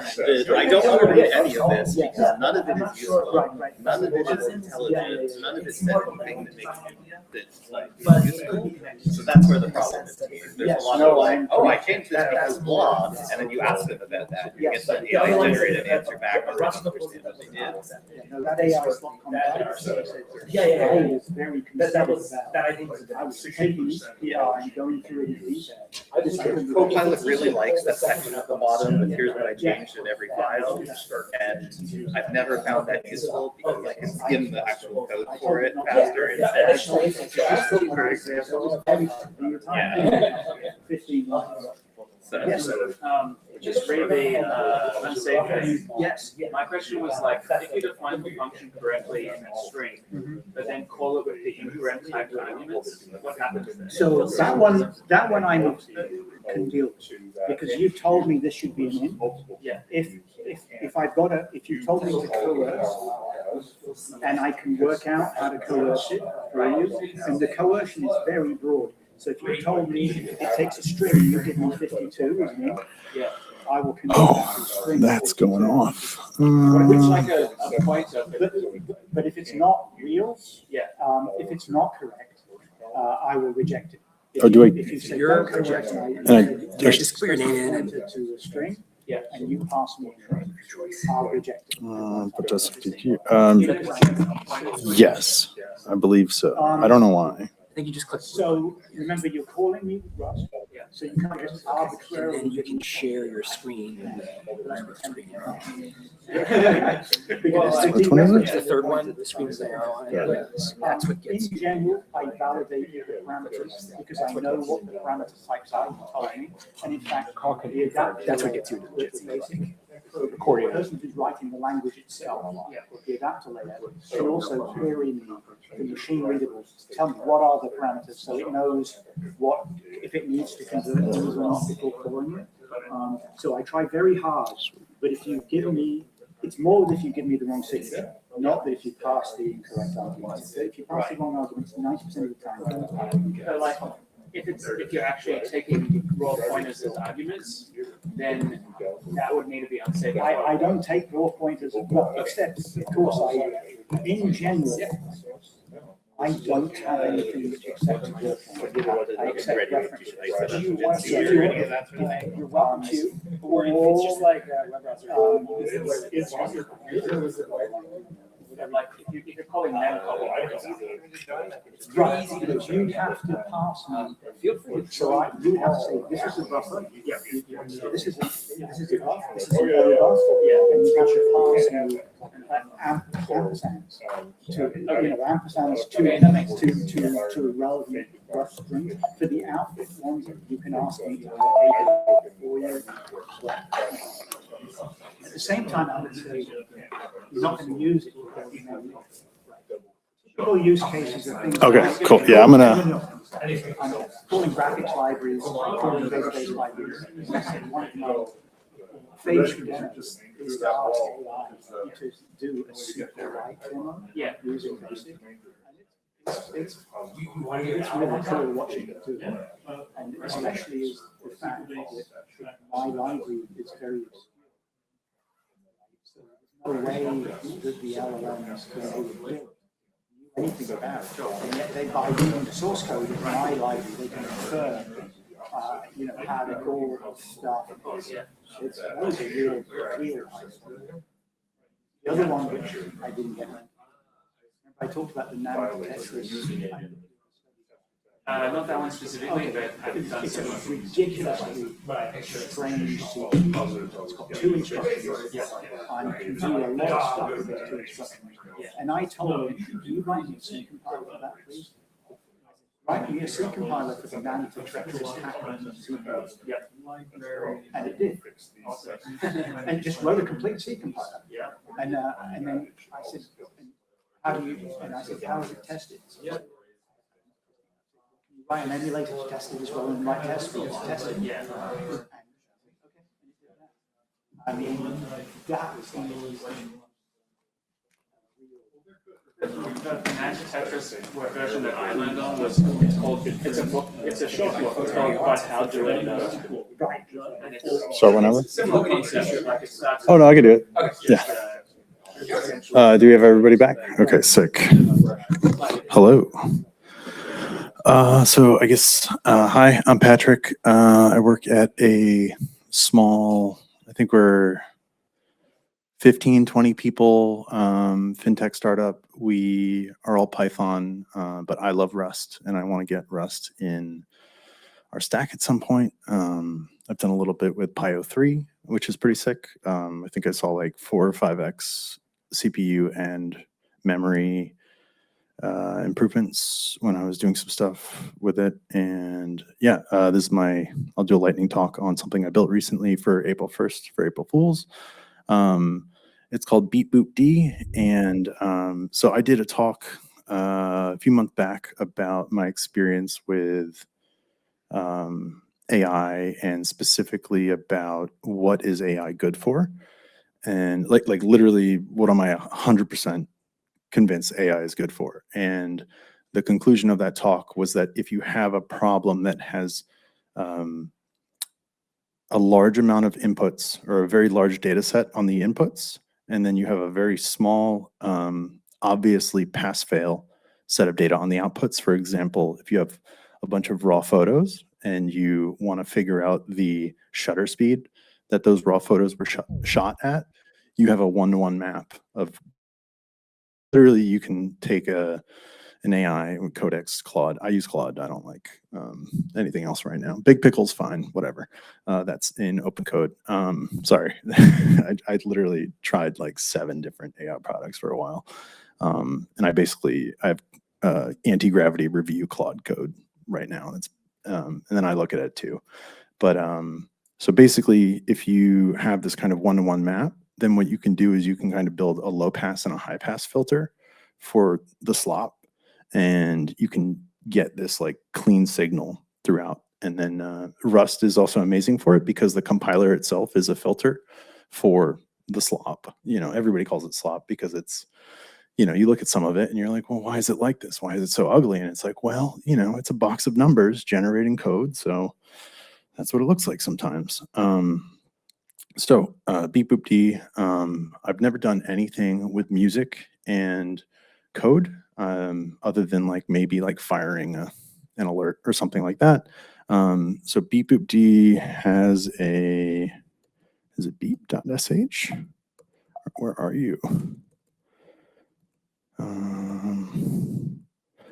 S3: I don't want to read any of this because none of it is useful. None of it is intelligent. None of it said anything that makes that's like useful. So that's where the problem is. There's a lot of like, oh, I changed this because blah, and then you ask them about that. You get the AI generated answer back, but they don't understand what they did.
S2: That AI is not very that I think I was taking and going through it in detail.
S3: Copilot really likes that section at the bottom, and here's what I changed in every file. And I've never found that useful because I can skim the actual code for it faster instead. For example, yeah.
S2: 15 lines.
S3: So,
S12: Just really unsafe. Yes. My question was like, if you define the function correctly in a string, but then call it with the incorrect type arguments, what happens then?
S2: So that one I can deal with because you told me this should be an int.
S12: Yeah.
S2: If I've got if you told me to coerce, and I can work out how to coerce it for you, and the coercion is very broad. So if you told me it takes a string, you give me 52 as an int.
S12: Yeah.
S2: I will convert it to a string.
S9: That's going off.
S12: It's like a point of
S2: But if it's not real,
S12: yeah.
S2: If it's not correct, I will reject it.
S9: Or do I?
S2: If you say
S1: You're
S2: don't correct,
S1: Yeah, just put your name in and
S2: to a string,
S12: Yeah.
S2: and you pass me a string, I'll reject it.
S9: But does yes, I believe so. I don't know why.
S1: I think you just click.
S2: So remember, you're calling me Russ.
S12: Yeah.
S2: So you can't just
S1: And
S2: arbitrarily.
S1: then you can share your screen.
S2: Because
S9: Which one is
S1: It's the third one. The screen is the arrow on it. That's what gets
S2: in
S1: you.
S2: general, I validate the parameters because I know what the parameter types are, you told me. And in fact, the adapter.
S1: That's what gets you.
S2: With the basic recording. The person who's writing the language itself, the adapter layer, should also query me the machine readables. Tell me what are the parameters so it knows what, if it needs to convert things or not before calling it. So I try very hard, but if you give me, it's more than if you give me the wrong signature, not that if you pass the incorrect arguments. If you pass the wrong arguments, 90% of the time.
S12: So like, if you're actually taking raw pointers as arguments, then that would need to be unsafe.
S2: I don't take raw pointers, well, except, of course, in general, I don't have anything except raw pointers. I accept references. You're welcome to.
S12: Or if it's just like web browser. Like if you're calling them it's
S2: Right, but you have to pass me. So you have to say, this is a buffer.
S12: Yeah.
S2: This is a buffer. This is a buffer. Yeah. And you have to pass me ampersands ampersands to a relevant rough string. For the output ones, you can ask me to allocate it for you. At the same time, I would say you're not going to use it. Typical use cases are things.
S9: Okay,
S2: like-
S9: cool. Yeah, I'm gonna.
S2: I'm calling graphics libraries, calling database libraries. One of my phase conditions is to ask AI to do a super write demo using basic. It's really cool watching it do. And especially is the fact that my library is very. No way that the LLMs can do anything about it. And yet they, by reading the source code in my library, they can infer, how to call stuff. It's those are real. The other one which I didn't get. I talked about the nano Tetris.
S12: Not that one specifically, but I've done
S2: It's a
S12: some.
S2: ridiculously strange sequence. It's got two instructions. And can do a lot of stuff with those two instructions. And I told him, can you write me a C compiler for that, please? Write me a C compiler for the nano Tetris hacker sequence. And it did. And it just wrote a complete C compiler. And then I said, how do you, and I said, how is it tested? Write an emulator to test it as well and write test scripts to test it. I mean, that was
S12: The Magic Tetris version that I learned on was, it's called, it's a book, it's a short book, it's called But How to It. And it's
S13: Start whenever?
S12: simple concept, like it starts.
S13: Oh, no, I can do it.
S12: Yeah.
S13: Yeah. Do we have everybody back? Okay, sick. Hello. So I guess, hi, I'm Patrick. I work at a small, I think we're 15, 20 people, fintech startup. We are all Python, but I love Rust and I want to get Rust in our stack at some point. I've done a little bit with PyO3, which is pretty sick. I think I saw like 4 or 5x CPU and memory improvements when I was doing some stuff with it. And yeah, this is I'll do a lightning talk on something I built recently for April 1st, for April Fools. It's called Beep Boop D. And so I did a talk a few months back about my experience with AI and specifically about what is AI good for. And like literally, what am I 100% convinced AI is good for? And the conclusion of that talk was that if you have a problem that has a large amount of inputs or a very large data set on the inputs, and then you have a very small, obviously pass-fail set of data on the outputs. For example, if you have a bunch of raw photos and you want to figure out the shutter speed that those raw photos were shot at, you have a one-to-one map of literally you can take an AI with Codex, Claude. I use Claude. I don't like anything else right now. Big Pickle's fine, whatever. That's in open code. Sorry, I literally tried like 7 different AI products for a while. And I have anti-gravity review Claude code right now. That's and then I look at it too. But so basically, if you have this kind of one-to-one map, then what you can do is you can kind of build a low pass and a high pass filter for the slop, and you can get this like clean signal throughout. And then Rust is also amazing for it because the compiler itself is a filter for the slop. You know, everybody calls it slop because it's, you know, you look at some of it and you're like, well, why is it like this? Why is it so ugly? And it's like, well, you know, it's a box of numbers generating code. So that's what it looks like sometimes. So Beep Boop D, I've never done anything with music and code other than like maybe like firing an alert or something like that. So Beep Boop D has is it beep.sh? Where are you?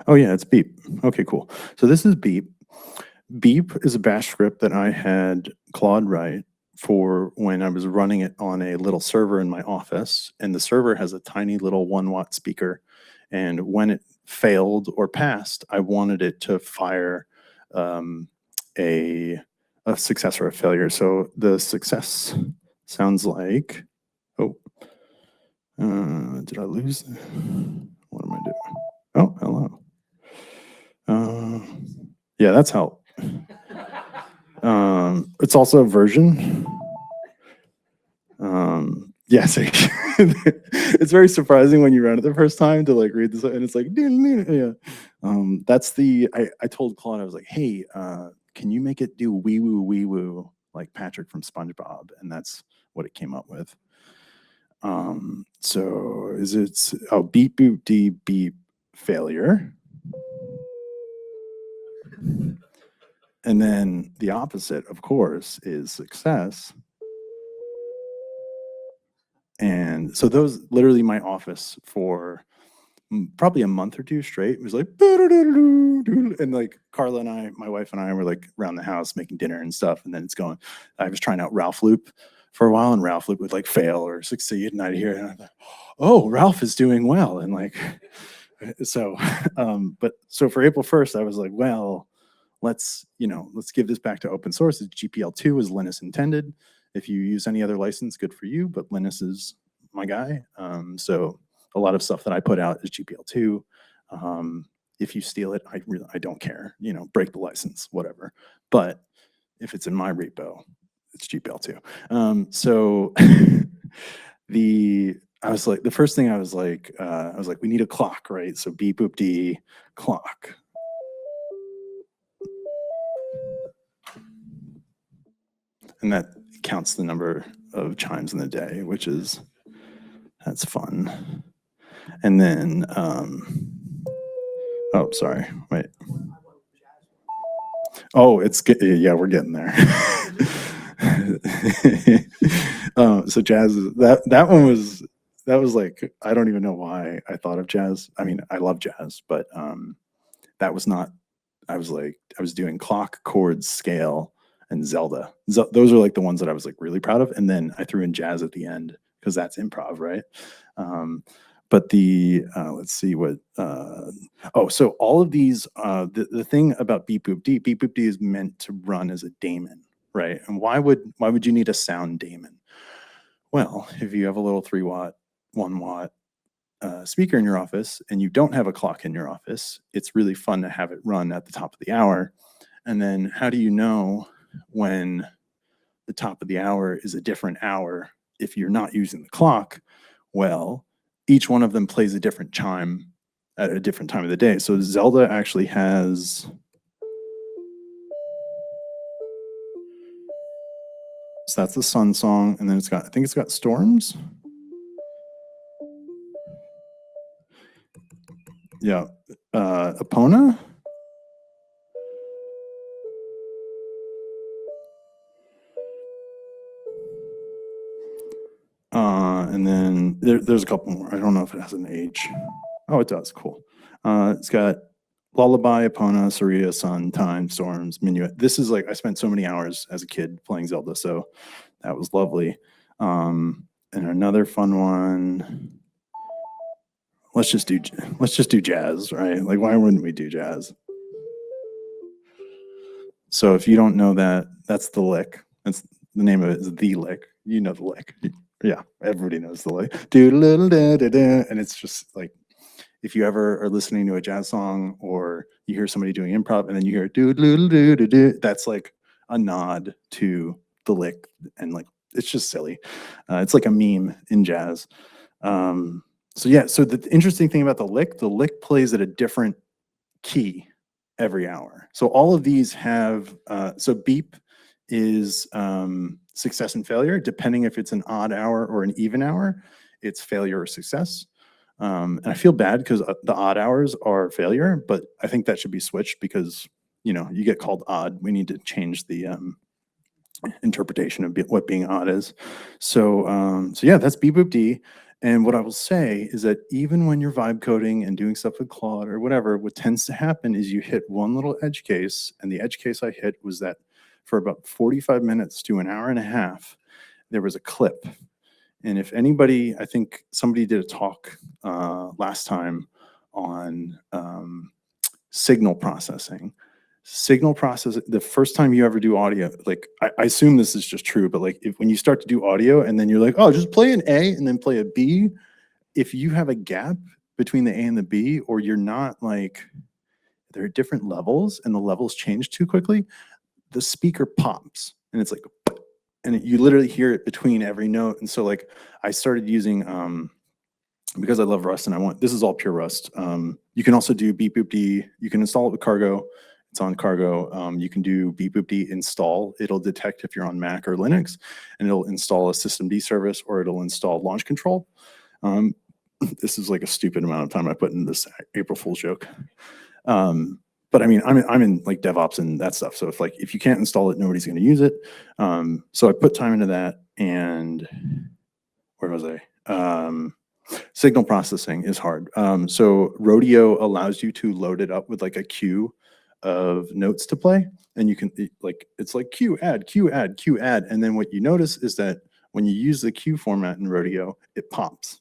S13: Oh yeah, it's Beep. Okay, cool. So this is Beep. Beep is a bash script that I had Claude write for when I was running it on a little server in my office, and the server has a tiny little 1-watt speaker, and when it failed or passed, I wanted it to fire a success or a failure. So the success sounds like, oh, did I lose? What am I doing? Oh, hello. Yeah, that's help. It's also a version. Yes, it's very surprising when you run it the first time to like read this, and it's like, yeah. That's I told Claude, I was like, hey, can you make it do wee woo like Patrick from SpongeBob? And that's what it came up with. So beep boop D beep failure. And then the opposite, of course, is success. And so those literally my office for probably a month or two straight. It was like, and like Carla and I, my wife and I were like around the house making dinner and stuff. And then it's going, I was trying out Ralph Loop for a while, and Ralph Loop would like fail or succeed. And I'd hear it and I thought, oh, Ralph is doing well. And like, so, but so for April 1st, I was like, well, let's give this back to open source. GPL2 is Linus intended. If you use any other license, good for you, but Linus is my guy. So a lot of stuff that I put out is GPL2. If you steal it, I don't care, break the license, whatever. But if it's in my repo, it's GPL2. So the first thing I was like, we need a clock, right? So beep boop d clock. And that counts the number of chimes in the day, that's fun. And then, oh, sorry, wait. Oh, yeah, we're getting there. So jazz, that was like, I don't even know why I thought of jazz. I mean, I love jazz, but that was not, I was doing clock, chords, scale, and Zelda. Those are like the ones that I was like really proud of. And then I threw in jazz at the end because that's improv, right? But let's see what, so all of these, the thing about beep boop d is meant to run as a daemon, right? And why would you need a sound daemon? Well, if you have a little 3-watt, 1-watt speaker in your office and you don't have a clock in your office, it's really fun to have it run at the top of the hour. And then how do you know when the top of the hour is a different hour if you're not using the clock? Well, each one of them plays a different chime at a different time of the day. So Zelda actually has, so that's the sun song, and then I think it's got storms. Yeah, Epona. And then there's a couple more. I don't know if it has an age. Oh, it does. Cool. It's got Lullaby, Epona, Saria, Sun, Time, Storms, Minuet. This is like, I spent so many hours as a kid playing Zelda, so that was lovely. And another fun one. Let's just do jazz, right? Like, why wouldn't we do jazz? So if you don't know that, that's the lick. That's the name of it, is the lick. You know the lick. Yeah, everybody knows the lick. And it's just like, if you ever are listening to a jazz song or you hear somebody doing improv and then you hear that's like a nod to the lick, and like, it's just silly. It's like a meme in jazz. So yeah, so the interesting thing about the lick plays at a different key every hour. So all of these have, so beep is success and failure, depending if it's an odd hour or an even hour, it's failure or success. And I feel bad because the odd hours are failure, but I think that should be switched because, you get called odd. We need to change the interpretation of what being odd is. So yeah, that's beep boop d. And what I will say is that even when you're vibe coding and doing stuff with Claude or whatever, what tends to happen is you hit one little edge case, and the edge case I hit was that for about 45 minutes to an hour and a half, there was a clip. And if anybody, I think somebody did a talk last time on signal processing. Signal processing, the first time you ever do audio, like I assume this is just true, but like when you start to do audio and then you're like, oh, just play an A and then play a B. If you have a gap between the A and the B, or you're not like, there are different levels and the levels change too quickly, the speaker pops and it's like, and you literally hear it between every note. And so like I started using, because I love Rust and this is all pure Rust. You can also do beep boop d. You can install it with Cargo. It's on Cargo. You can do beep boop d install. It'll detect if you're on Mac or Linux, and it'll install a systemd service, or it'll install launch control. This is like a stupid amount of time I put in this April Fool's joke. But I mean, I'm in like DevOps and that stuff. So if you can't install it, nobody's going to use it. So I put time into that. And where was I? Signal processing is hard. So Rodeo allows you to load it up with like a queue of notes to play, and you can it's like queue add, queue add, queue add, and then what you notice is that when you use the queue format in Rodeo, it pops.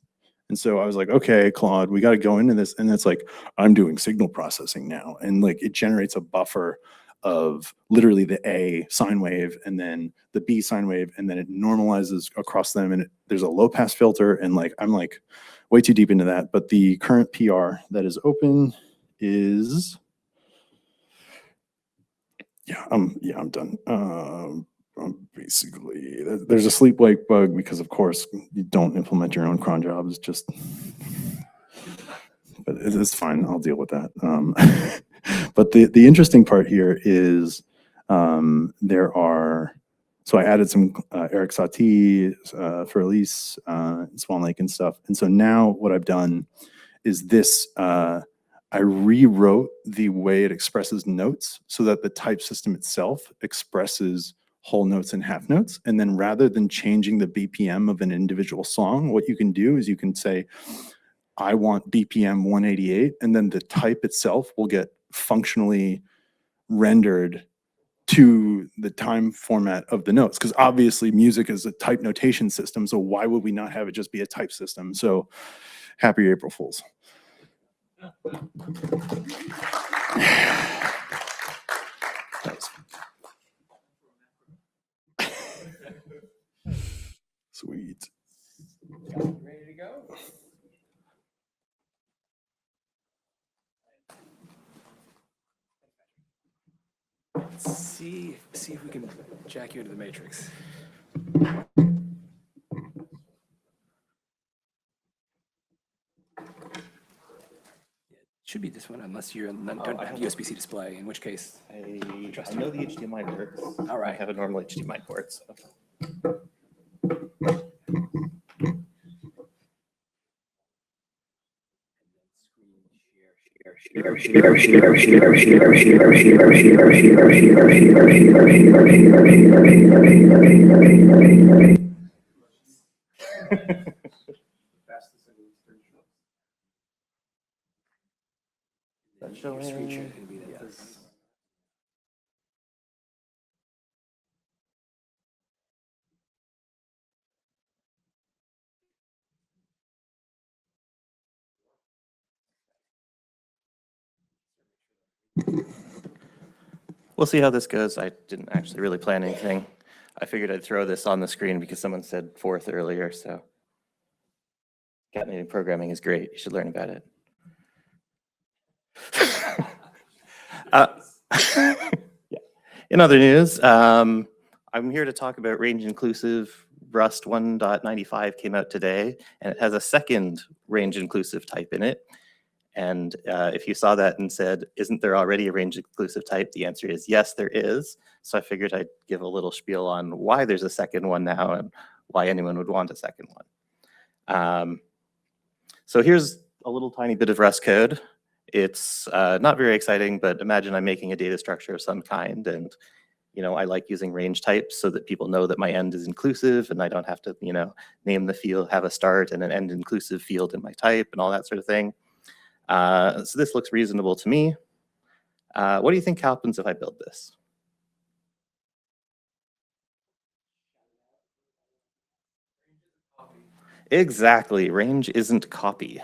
S13: And so I was like, okay, Claude, we got to go into this, and it's like I'm doing signal processing now, and like it generates a buffer of literally the A sine wave and then the B sine wave, and then it normalizes across them, and there's a low pass filter, and like I'm like way too deep into that. But the current PR that is open is I'm done. Basically, there's a sleep wake bug because of course you don't implement your own cron jobs. Just, but it's fine. I'll deal with that. But the interesting part here is there are. So I added some Eric Satie for Elise, Swan Lake and stuff. And so now what I've done is this. I rewrote the way it expresses notes so that the type system itself expresses whole notes and half notes. And then rather than changing the BPM of an individual song, what you can do is you can say, I want BPM 188, and then the type itself will get functionally rendered to the time format of the notes. Because obviously music is a type notation system, so why would we not have it just be a type system? So happy April Fools. Sweet.
S1: Ready to go? Let's see if we can jack you into the matrix. Should be this one, unless you don't have USB-C display, in which case.
S3: I know the HDMI works.
S1: All right.
S3: I have a normal HDMI port. So. Yes. We'll see how this goes. I didn't actually really plan anything. I figured I'd throw this on the screen because someone said fourth earlier, so. Concatenating programming is great. You should learn about it. Yeah. In other news, I'm here to talk about range inclusive. Rust 1.95 came out today, and it has a second range inclusive type in it. And if you saw that and said, isn't there already a range inclusive type? The answer is yes, there is. So I figured I'd give a little spiel on why there's a second one now and why anyone would want a second one. So here's a little tiny bit of Rust code. It's not very exciting, but imagine I'm making a data structure of some kind, and I like using range types so that people know that my end is inclusive, and I don't have to name the field, have a start and an end inclusive field in my type and all that sort of thing. So this looks reasonable to me. What do you think happens if I build this? Exactly, range isn't copy.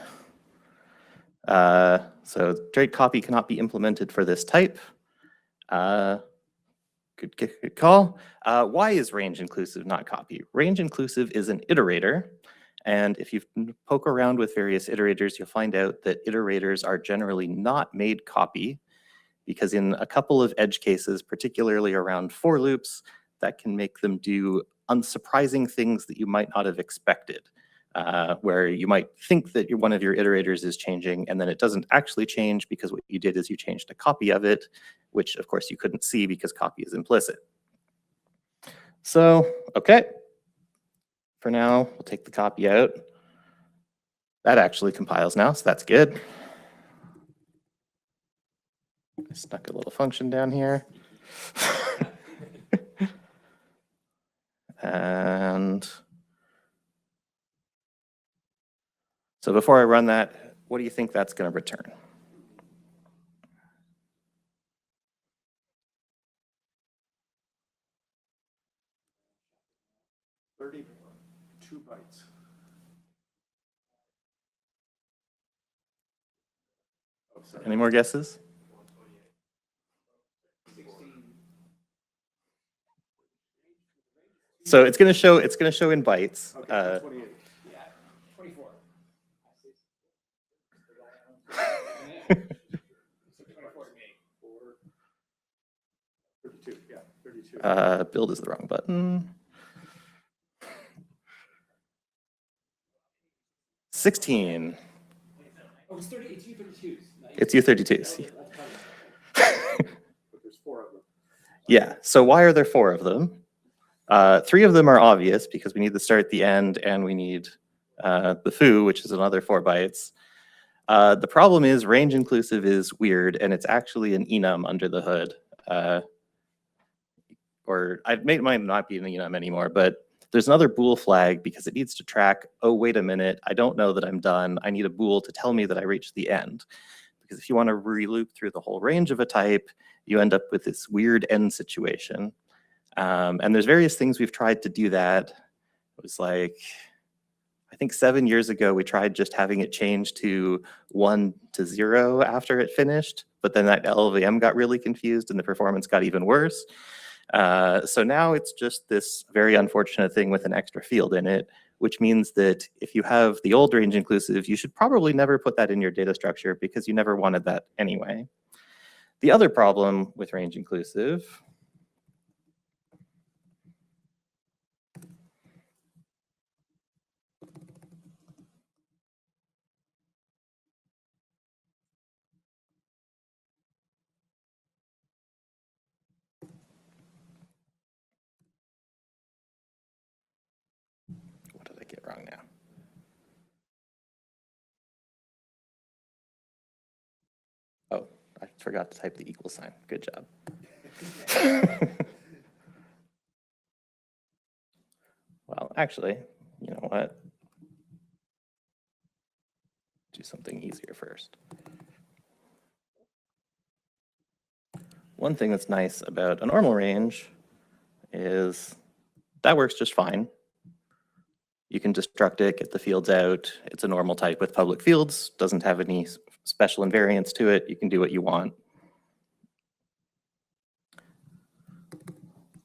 S3: So straight copy cannot be implemented for this type. Good call. Why is range inclusive not copy? Range inclusive is an iterator. And if you poke around with various iterators, you'll find out that iterators are generally not made copy, because in a couple of edge cases, particularly around for loops, that can make them do unsurprising things that you might not have expected, where you might think that one of your iterators is changing, and then it doesn't actually change because what you did is you changed a copy of it, which of course you couldn't see because copy is implicit. So, okay. For now, we'll take the copy out. That actually compiles now, so that's good. I stuck a little function down here. And So before I run that, what do you think that's going to return?
S10: bytes.
S3: Any more guesses? So it's going to show in bytes.
S10: Okay, 28.
S1: Yeah, 24.
S10: 32, yeah, 32.
S3: Build is the wrong button. 16.
S1: Oh, it's 30. It's U32s. Nice.
S3: It's U32s.
S10: But there's 4 of them.
S3: Yeah, so why are there 4 of them? 3 of them are obvious because we need the start, the end, and we need the foo, which is another 4 bytes. The problem is range inclusive is weird, and it's actually an enum under the hood. Or it might not be an enum anymore, but there's another bool flag because it needs to track, oh, wait a minute, I don't know that I'm done. I need a bool to tell me that I reached the end. Because if you want to re-loop through the whole range of a type, you end up with this weird end situation. And there's various things we've tried to do that. It was like, I think 7 years ago, we tried just having it change to 1 to 0 after it finished, but then that LLVM got really confused and the performance got even worse. So now it's just this very unfortunate thing with an extra field in it, which means that if you have the old range inclusive, you should probably never put that in your data structure because you never wanted that anyway. The other problem with range inclusive what did I get wrong now? Oh, I forgot to type the equal sign. Good job. Well, actually, you know what? Do something easier first. One thing that's nice about a normal range is that works just fine. You can destruct it, get the fields out. It's a normal type with public fields, doesn't have any special invariants to it. You can do what you want.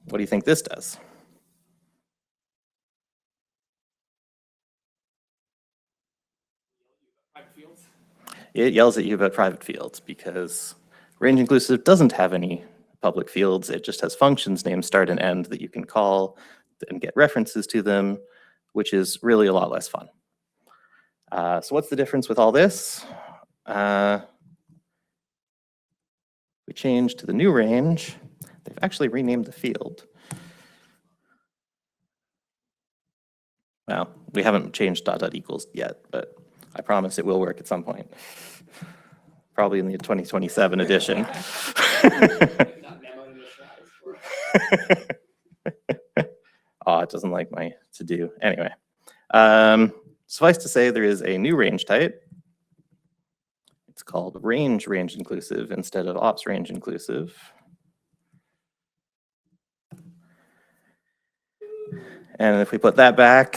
S3: What do you think this does? It yells at you about private fields because range inclusive doesn't have any public fields. It just has functions named start and end that you can call and get references to them, which is really a lot less fun. So what's the difference with all this? We change to the new range. They've actually renamed the field. Well, we haven't changed dot equals yet, but I promise it will work at some point. Probably in the 2027 edition. Oh, it doesn't like my to-do. Anyway, suffice to say there is a new range type. It's called range inclusive instead of ops range inclusive. And if we put that back,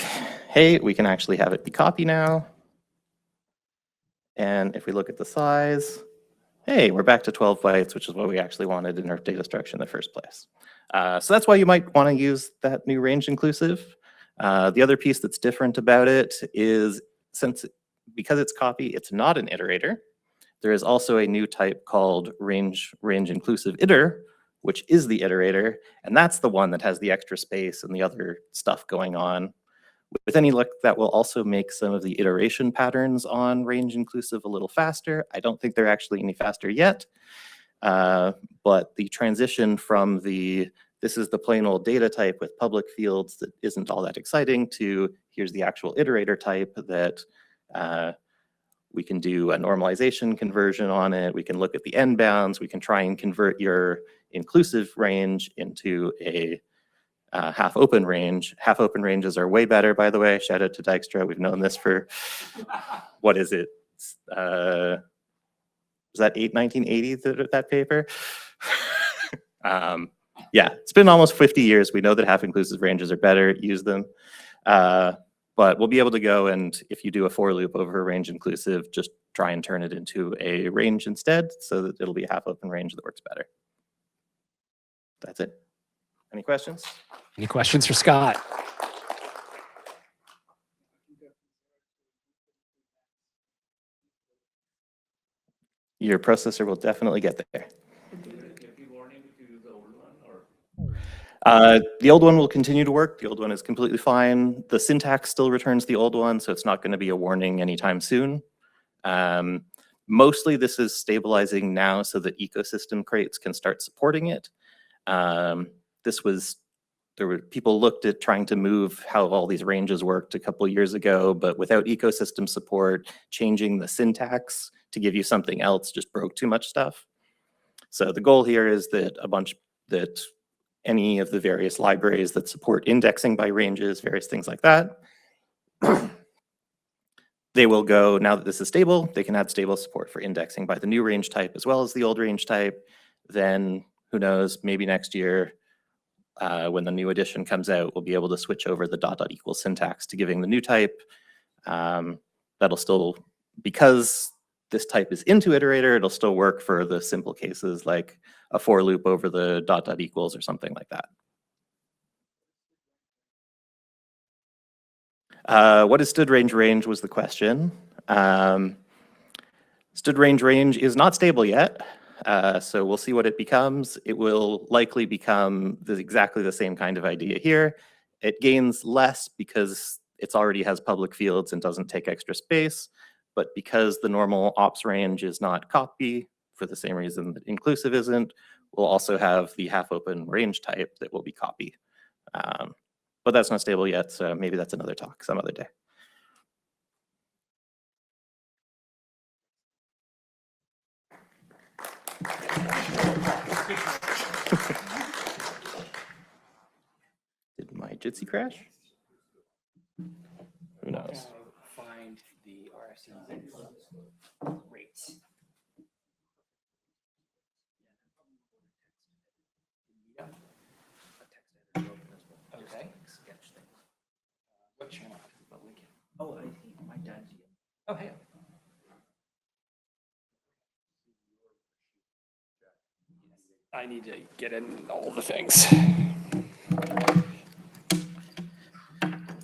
S3: hey, we can actually have it be copy now. And if we look at the size, hey, we're back to 12 bytes, which is what we actually wanted in our data structure in the first place. So that's why you might want to use that new range inclusive. The other piece that's different about it is because it's copy, it's not an iterator. There is also a new type called range inclusive iter, which is the iterator, and that's the one that has the extra space and the other stuff going on. With any luck, that will also make some of the iteration patterns on range inclusive a little faster. I don't think they're actually any faster yet, but the transition from this is the plain old data type with public fields that isn't all that exciting to here's the actual iterator type that we can do a normalization conversion on it. We can look at the end bounds. We can try and convert your inclusive range into a half open range. Half open ranges are way better, by the way. Shout out to Dijkstra. We've known this for, what is it? Was that 1980, that paper? Yeah, it's been almost 50 years. We know that half inclusive ranges are better. Use them. But we'll be able to go, and if you do a for loop over a range inclusive, just try and turn it into a range instead, so that it'll be a half open range that works better. That's it. Any questions?
S1: Any questions for Scott?
S3: Your processor will definitely get there. The old one will continue to work. The old one is completely fine. The syntax still returns the old one, so it's not going to be a warning anytime soon. Mostly this is stabilizing now so that ecosystem crates can start supporting it. There were people looked at trying to move how all these ranges worked a couple years ago, but without ecosystem support, changing the syntax to give you something else just broke too much stuff. So the goal here is that any of the various libraries that support indexing by ranges, various things like that, they will go, now that this is stable, they can add stable support for indexing by the new range type as well as the old range type. Then who knows, maybe next year, when the new edition comes out, we'll be able to switch over the ... equal syntax to giving the new type. That'll still, because this type is into iterator, it'll still work for the simple cases like a for loop over the ... equals or something like that. What is stood range range was the question. Stood range range is not stable yet. So we'll see what it becomes. It will likely become exactly the same kind of idea here. It gains less because it already has public fields and doesn't take extra space. But because the normal ops range is not copy, for the same reason that inclusive isn't, we'll also have the half open range type that will be copy. But that's not stable yet, so maybe that's another talk some other day. Did my Jitsi crash? Who knows?
S1: Find the RFC rates. Okay. What channel?
S7: Oh, my dad.
S1: Oh, hey. I need to get in all the things.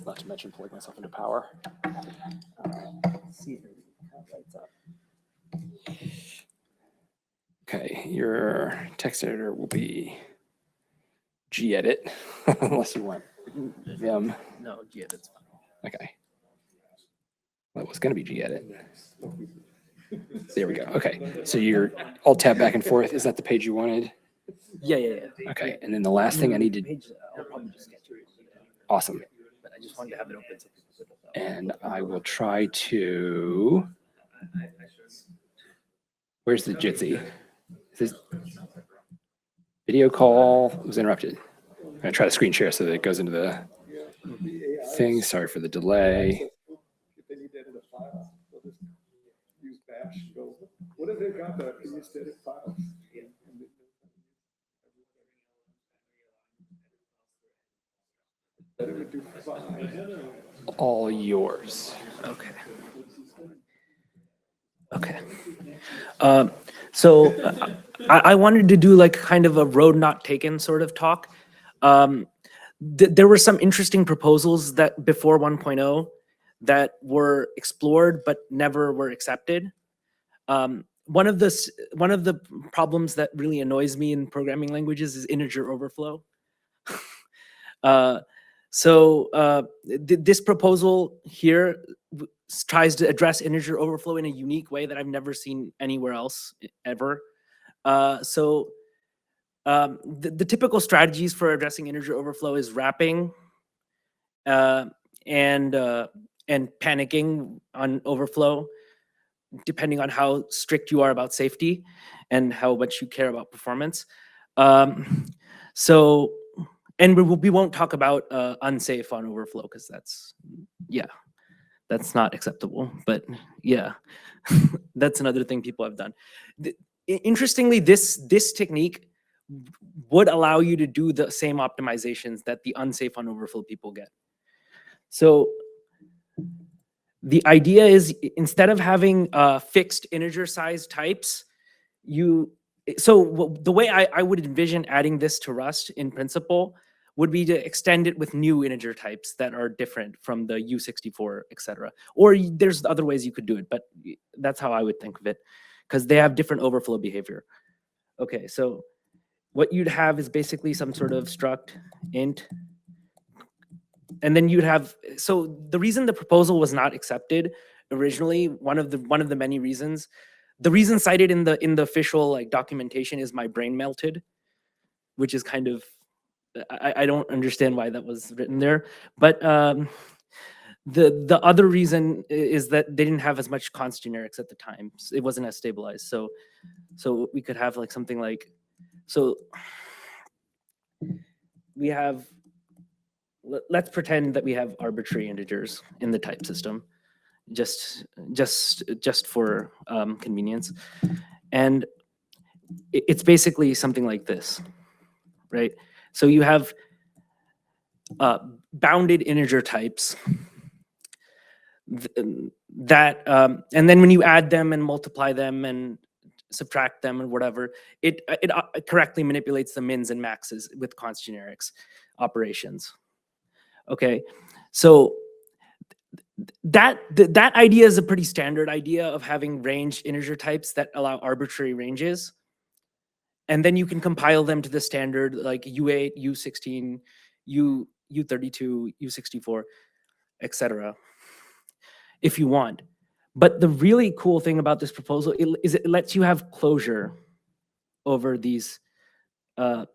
S1: Not to mention pulling myself into power. See if it lights up. Okay, your text editor will be gedit, unless you want Vim.
S7: No, yeah, that's fine.
S1: Okay. Well, it was going to be gedit. There we go. Okay, so you're alt tab back and forth. Is that the page you wanted?
S7: Yeah.
S1: Okay, and then the last thing I need to.
S7: I'll probably just sketch it.
S1: Awesome.
S7: But I just wanted to have it open so people could look up.
S1: And I will try to. Where's the Jitsi? Is this video call was interrupted? I'm gonna try to screen share so that it goes into the thing. Sorry for the delay.
S9: If they need to edit a file, they'll just use bash and go, what have they got that can use to edit files? That it would do fine.
S1: All yours.
S7: Okay. Okay. So I wanted to do like kind of a road not taken sort of talk. There were some interesting proposals that before 1.0 that were explored but never were accepted. One of the problems that really annoys me in programming languages is integer overflow. This proposal here tries to address integer overflow in a unique way that I've never seen anywhere else ever. The typical strategies for addressing integer overflow is wrapping and panicking on overflow, depending on how strict you are about safety and how much you care about performance. And we won't talk about unsafe on overflow because that's, yeah, that's not acceptable. But yeah, that's another thing people have done. Interestingly, this technique would allow you to do the same optimizations that the unsafe on overflow people get. So the idea is, instead of having fixed integer size types, the way I would envision adding this to Rust in principle would be to extend it with new integer types that are different from the U64, etc. Or there's other ways you could do it, but that's how I would think of it, because they have different overflow behavior. Okay, so what you'd have is basically some sort of struct int, and then you'd have, so the reason the proposal was not accepted originally, one of the many reasons, the reason cited in the official like documentation is my brain melted, which is kind of, I don't understand why that was written there. But the other reason is that they didn't have as much const generics at the time. So it wasn't as stabilized. So we could have like something like, so we have, let's pretend that we have arbitrary integers in the type system, just for convenience. And it's basically something like this, right? So you have bounded integer types that, and then when you add them and multiply them and subtract them and whatever, it correctly manipulates the mins and maxes with const generics operations. Okay, so that idea is a pretty standard idea of having range integer types that allow arbitrary ranges. And then you can compile them to the standard like U8, U16, U32, U64, etc. if you want. But the really cool thing about this proposal is it lets you have closure over these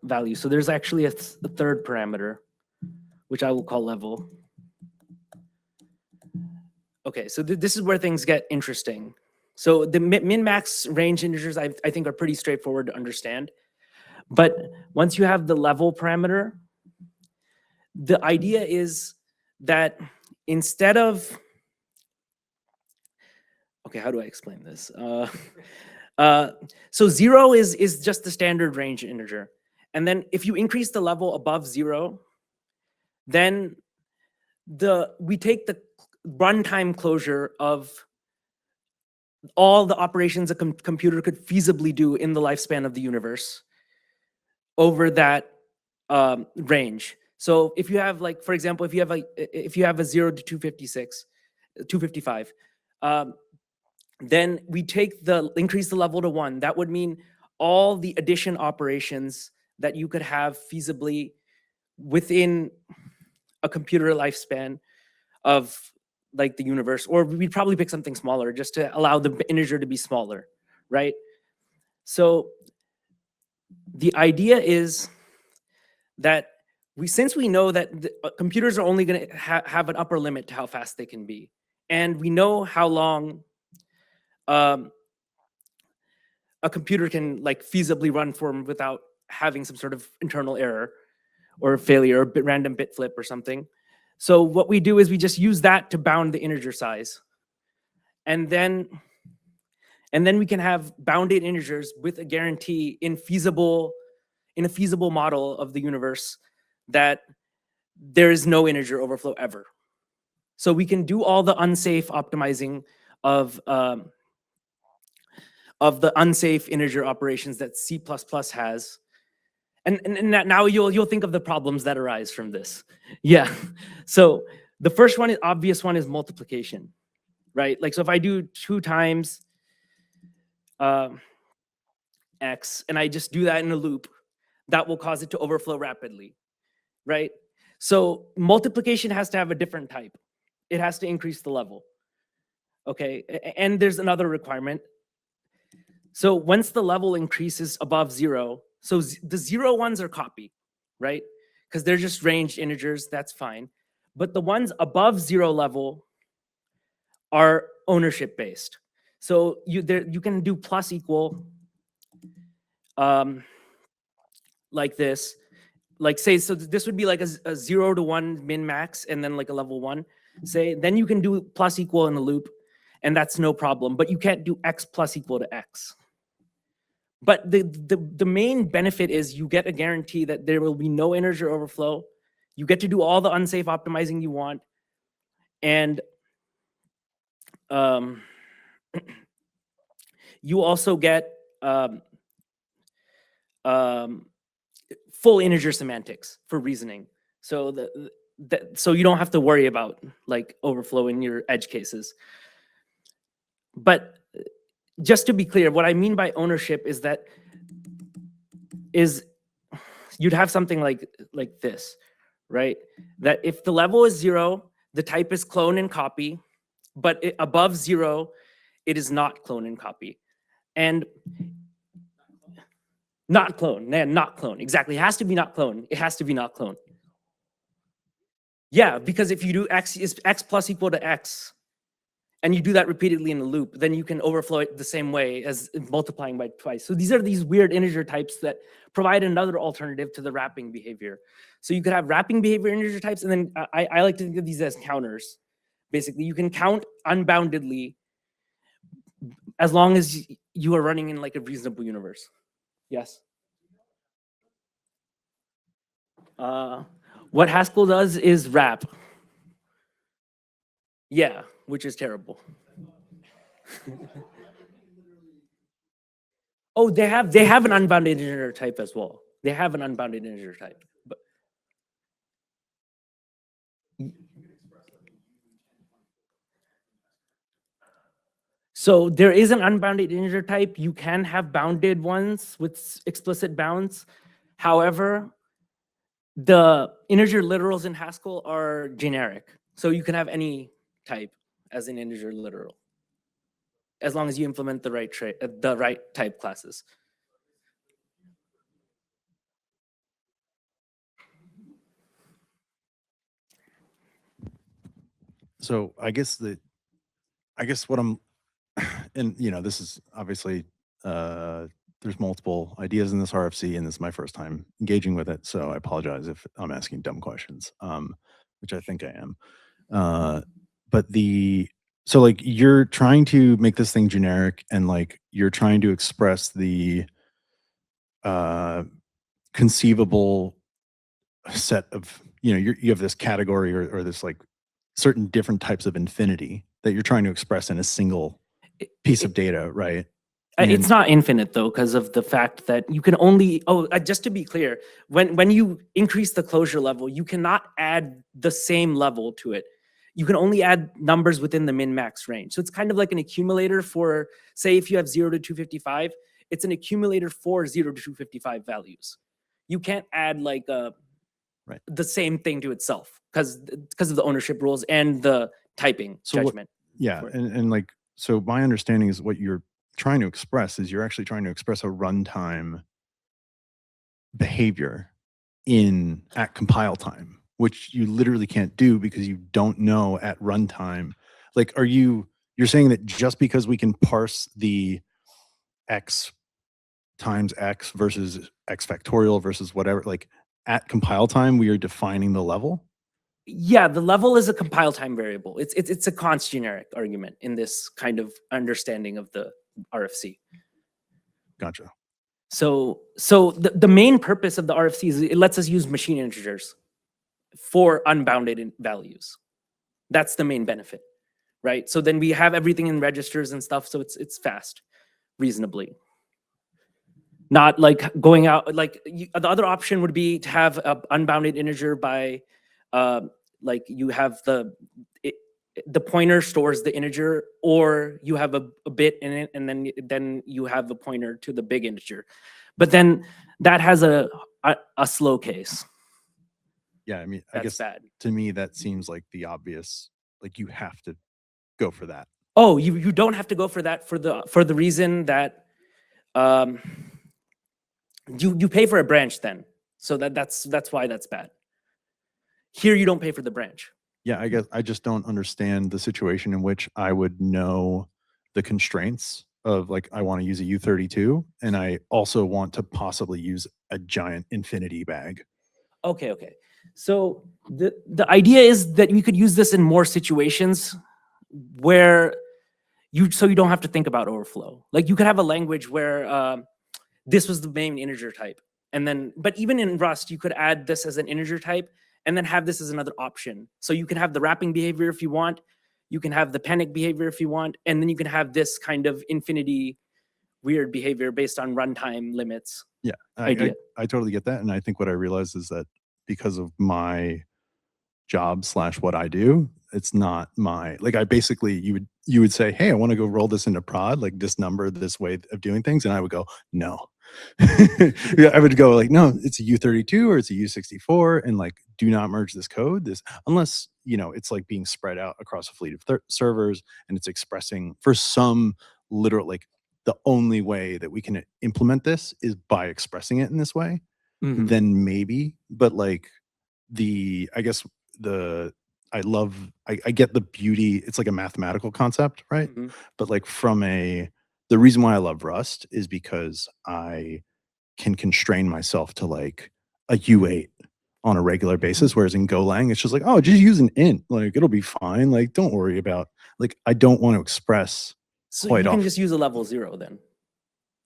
S7: values. So there's actually a third parameter, which I will call level. Okay, so this is where things get interesting. So the min-max range integers, I think, are pretty straightforward to understand. But once you have the level parameter, the idea is that instead of, okay, how do I explain this? So 0 is just the standard range integer. And then if you increase the level above 0, then we take the runtime closure of all the operations a computer could feasibly do in the lifespan of the universe over that range. So if you have, like, for example, if you have a 0 to 255, then we increase the level to 1. That would mean all the addition operations that you could have feasibly within a computer lifespan of like the universe, or we'd probably pick something smaller just to allow the integer to be smaller, right? So the idea is that since we know that computers are only going to have an upper limit to how fast they can be, and we know how long a computer can like feasibly run for without having some sort of internal error or failure or random bit flip or something. So what we do is we just use that to bound the integer size. And then we can have bounded integers with a guarantee in a feasible model of the universe that there is no integer overflow ever. So we can do all the unsafe optimizing of the unsafe integer operations that C++ has. And now you'll think of the problems that arise from this. Yeah. So the first one, obvious one, is multiplication, right? Like, so if I do 2 times x and I just do that in a loop, that will cause it to overflow rapidly, right? So multiplication has to have a different type. It has to increase the level. Okay, and there's another requirement. So once the level increases above 0, so the 0 ones are copied, right? Because they're just ranged integers, that's fine. But the ones above 0 level are ownership based. So you can do plus equal like this, like say, so this would be like a 0 to 1 min max and then like a level 1, say, then you can do plus equal in the loop, and that's no problem, but you can't do x plus equal to x. But the main benefit is you get a guarantee that there will be no integer overflow. You get to do all the unsafe optimizing you want. And you also get full integer semantics for reasoning. So so you don't have to worry about like overflow in your edge cases. But just to be clear, what I mean by ownership is that you'd have something like this, right? That if the level is 0, the type is clone and copy, but above 0, it is not clone and copy. And not clone, not clone, exactly. It has to be not clone. It has to be not clone. Yeah, because if you do x is x plus equal to x, and you do that repeatedly in the loop, then you can overflow it the same way as multiplying by twice. So these are these weird integer types that provide another alternative to the wrapping behavior. So you could have wrapping behavior integer types, and then I like to think of these as counters. Basically, you can count unboundedly as long as you are running in like a reasonable universe. Yes. What Haskell does is wrap. Yeah, which is terrible. Oh, they have an unbounded integer type as well. They have an unbounded integer type. But so there is an unbounded integer type. You can have bounded ones with explicit bounds. However, the integer literals in Haskell are generic. So you can have any type as an integer literal, as long as you implement the right type classes.
S13: So I guess what I'm, and this is obviously, there's multiple ideas in this RFC, and this is my first time engaging with it. So I apologize if I'm asking dumb questions, which I think I am. But so like you're trying to make this thing generic, and like you're trying to express the conceivable set of, you have this category or this like certain different types of infinity that you're trying to express in a single piece of data, right?
S7: It's not infinite though, because of the fact that you can only, just to be clear, when you increase the closure level, you cannot add the same level to it. You can only add numbers within the min-max range. So it's kind of like an accumulator for, say, if you have 0 to 255, it's an accumulator for 0 to 255 values. You can't add like the same thing to itself because of the ownership rules and the typing judgment.
S13: And like, so my understanding is what you're trying to express is you're actually trying to express a runtime behavior at compile time, which you literally can't do because you don't know at runtime. Like, you're saying that just because we can parse the x times x versus x factorial versus whatever, like at compile time, we are defining the level?
S7: Yeah, the level is a compile time variable. It's a const generic argument in this kind of understanding of the RFC.
S13: Gotcha.
S7: So the main purpose of the RFC is it lets us use machine integers for unbounded values. That's the main benefit, right? So then we have everything in registers and stuff, so it's fast, reasonably. Not like going out, like the other option would be to have an unbounded integer by, like you have the pointer stores the integer, or you have a bit in it, and then you have the pointer to the big integer. But then that has a slow case.
S13: Yeah, I mean,
S7: That's
S13: I guess
S7: bad.
S13: to me that seems like the obvious, like you have to go for that.
S7: Oh, you don't have to go for that for the reason that you pay for a branch then. So that's why that's bad. Here you don't pay for the branch.
S13: Yeah, I guess I just don't understand the situation in which I would know the constraints of like, I want to use a U32 and I also want to possibly use a giant infinity bag.
S7: Okay. So the idea is that you could use this in more situations where you don't have to think about overflow. Like you could have a language where this was the main integer type, and then but even in Rust you could add this as an integer type and then have this as another option. So you can have the wrapping behavior if you want, you can have the panic behavior if you want, and then you can have this kind of infinity weird behavior based on runtime limits.
S14: Yeah,
S7: idea.
S14: I totally get that. And I think what I realized is that because of my job / what I do, it's not my, like I basically, you would say, hey, I want to go roll this into prod, like this number, this way of doing things. And I would go, no. Yeah, I would go like, no, it's a U32 or it's a U64 and like, do not merge this code, unless, it's like being spread out across a fleet of servers and it's expressing for some literal, like the only way that we can implement this is by expressing it in this way, then maybe, but like I get the beauty. It's like a mathematical concept, right? But like the reason why I love Rust is because I can constrain myself to like a U8 on a regular basis. Whereas in Golang, it's just like, oh, just use an int. Like it'll be fine. Like, don't worry about, like, I don't want to express
S7: So
S14: quite
S7: you can
S14: often.
S7: just use a level 0 then.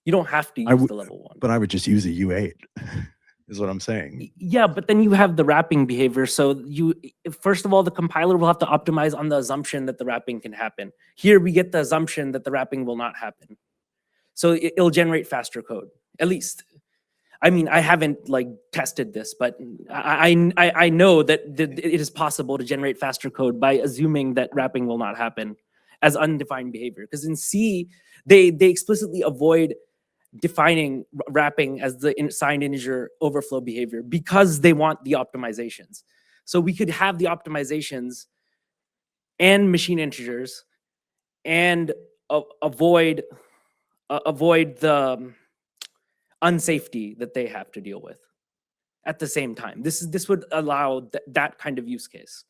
S7: You don't have to use the level 1.
S14: But I would just use a U8 is what I'm saying.
S7: Yeah, but then you have the wrapping behavior. So first of all, the compiler will have to optimize on the assumption that the wrapping can happen. Here we get the assumption that the wrapping will not happen. So it'll generate faster code, at least. I mean, I haven't like tested this, but I know that it is possible to generate faster code by assuming that wrapping will not happen as undefined behavior. Because in C, they explicitly avoid defining wrapping as the signed integer overflow behavior because they want the optimizations. So we could have the optimizations and machine integers and avoid the unsafety that they have to deal with at the same time. This would allow that kind of use case.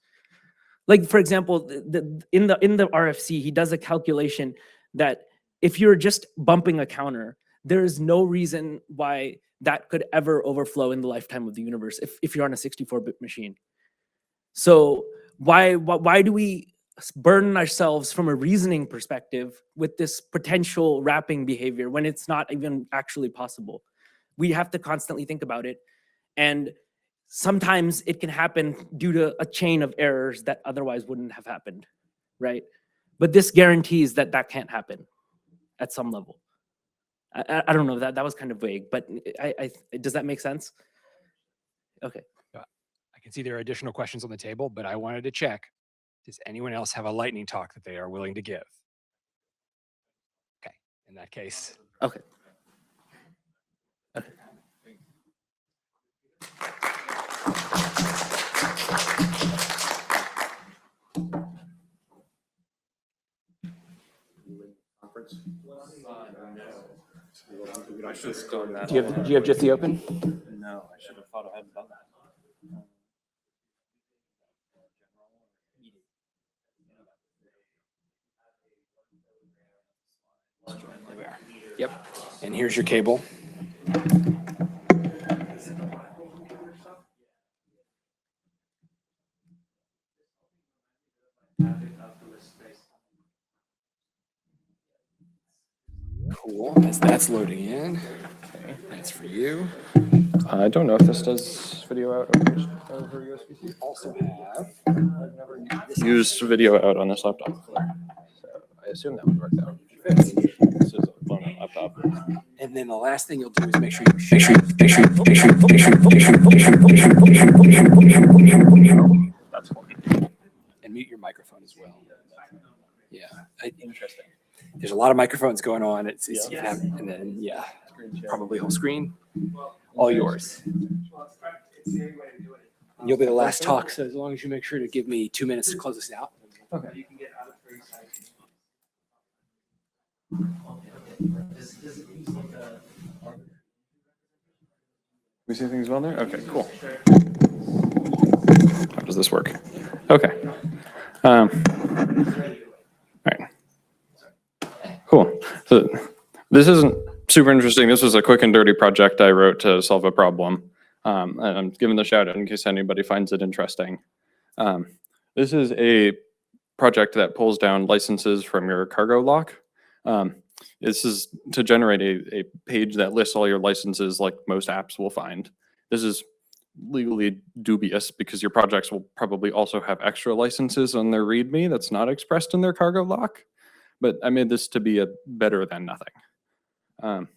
S7: Like for example, in the RFC, he does a calculation that if you're just bumping a counter, there is no reason why that could ever overflow in the lifetime of the universe if you're on a 64-bit machine. So why do we burden ourselves from a reasoning perspective with this potential wrapping behavior when it's not even actually possible? We have to constantly think about it. And sometimes it can happen due to a chain of errors that otherwise wouldn't have happened, right? But this guarantees that that can't happen at some level. I don't know, that was kind of vague, but does that make sense? Okay.
S1: I can see there are additional questions on the table, but I wanted to check. Does anyone else have a lightning talk that they are willing to give? Okay, in that case.
S7: Okay.
S1: Do you have just the open?
S13: No, I should have thought ahead and done that.
S1: There we are. Yep. And here's your cable. Cool. As that's loading in. Okay. That's for you.
S15: I don't know if this does video out over USB-C.
S1: Also have.
S15: Used video out on this laptop. So I assume that would work out. This is a blown out laptop.
S1: And then the last thing you'll do is make sure
S15: That's fine.
S1: and mute your microphone as well. Yeah. Interesting. There's a lot of microphones going on. It's and then yeah, probably whole screen. All yours. And you'll be the last talk, so as long as you make sure to give me 2 minutes to close this out.
S15: Okay. We see things well there? Okay, cool. How does this work? Okay. All right. Cool. So this isn't super interesting. This was a quick and dirty project I wrote to solve a problem. And I'm giving the shout out in case anybody finds it interesting. This is a project that pulls down licenses from your cargo lock. This is to generate a page that lists all your licenses like most apps will find. This is legally dubious because your projects will probably also have extra licenses on their README that's not expressed in their cargo lock. But I made this to be a better than nothing.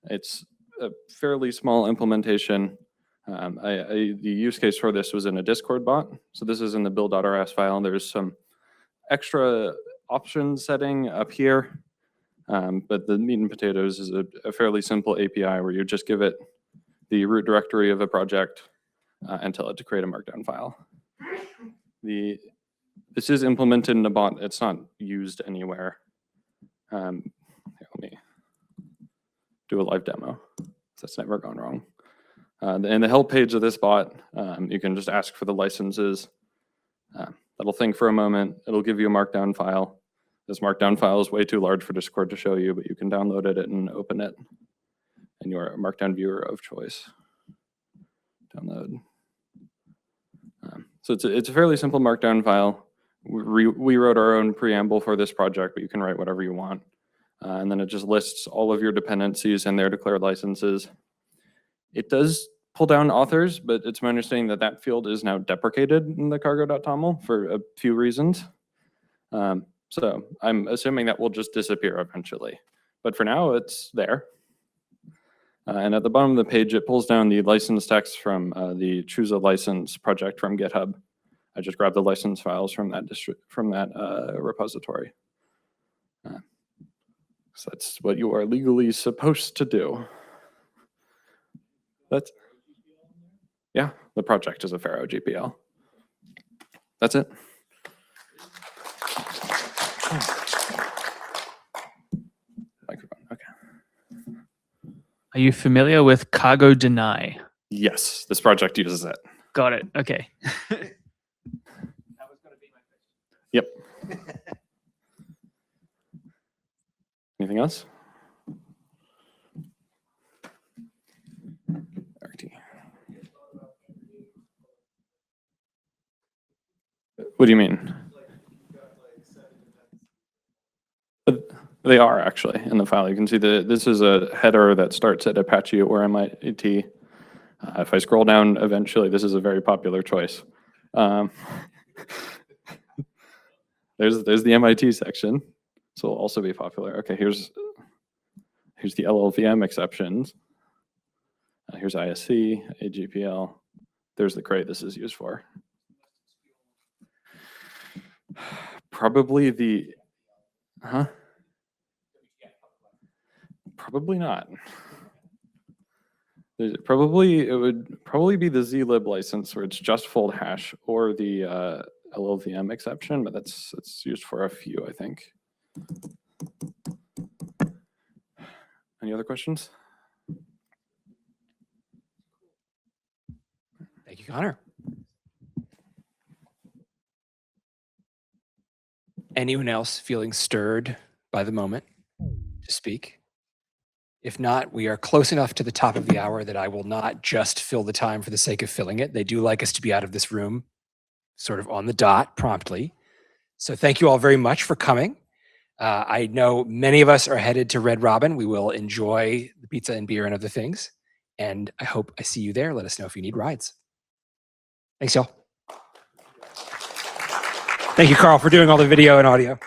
S15: It's a fairly small implementation. The use case for this was in a Discord bot. So this is in the build.rs file. There's some extra option setting up here. But the meat and potatoes is a fairly simple API where you just give it the root directory of a project and tell it to create a markdown file. This is implemented in a bot. It's not used anywhere. Here, let me do a live demo. That's never gone wrong. In the help page of this bot, you can just ask for the licenses. That'll think for a moment. It'll give you a markdown file. This markdown file is way too large for Discord to show you, but you can download it and open it in your markdown viewer of choice. Download. So it's a fairly simple markdown file. We wrote our own preamble for this project, but you can write whatever you want. And then it just lists all of your dependencies and their declared licenses. It does pull down authors, but it's my understanding that that field is now deprecated in the cargo.toml for a few reasons. So I'm assuming that will just disappear eventually. But for now, it's there. And at the bottom of the page, it pulls down the license text from the Choose a License project from GitHub. I just grabbed the license files from that repository. So that's what you are legally supposed to do. Yeah, the project is a Pharaoh GPL. That's it. Microphone, okay.
S16: Are you familiar with cargo deny?
S15: Yes, this project uses it.
S16: Got it. Okay.
S15: Yep. Anything else? RT. What do you mean? They are actually in the file. You can see that this is a header that starts at Apache or MIT. If I scroll down, eventually, this is a very popular choice. There's the MIT section, so it'll also be popular. Okay, here's the LLVM exceptions. Here's ISC, AGPL. There's the crate this is used for. Probably the, Probably not. It would probably be the zlib license where it's just fold hash or the LLVM exception, but it's used for a few, I think. Any other questions?
S1: Thank you, Connor. Anyone else feeling stirred by the moment to speak? If not, we are close enough to the top of the hour that I will not just fill the time for the sake of filling it. They do like us to be out of this room sort of on the dot promptly. So thank you all very much for coming. I know many of us are headed to Red Robin. We will enjoy the pizza and beer and other things. And I hope I see you there. Let us know if you need rides. Thanks, y'all. Thank you, Carl, for doing all the video and audio.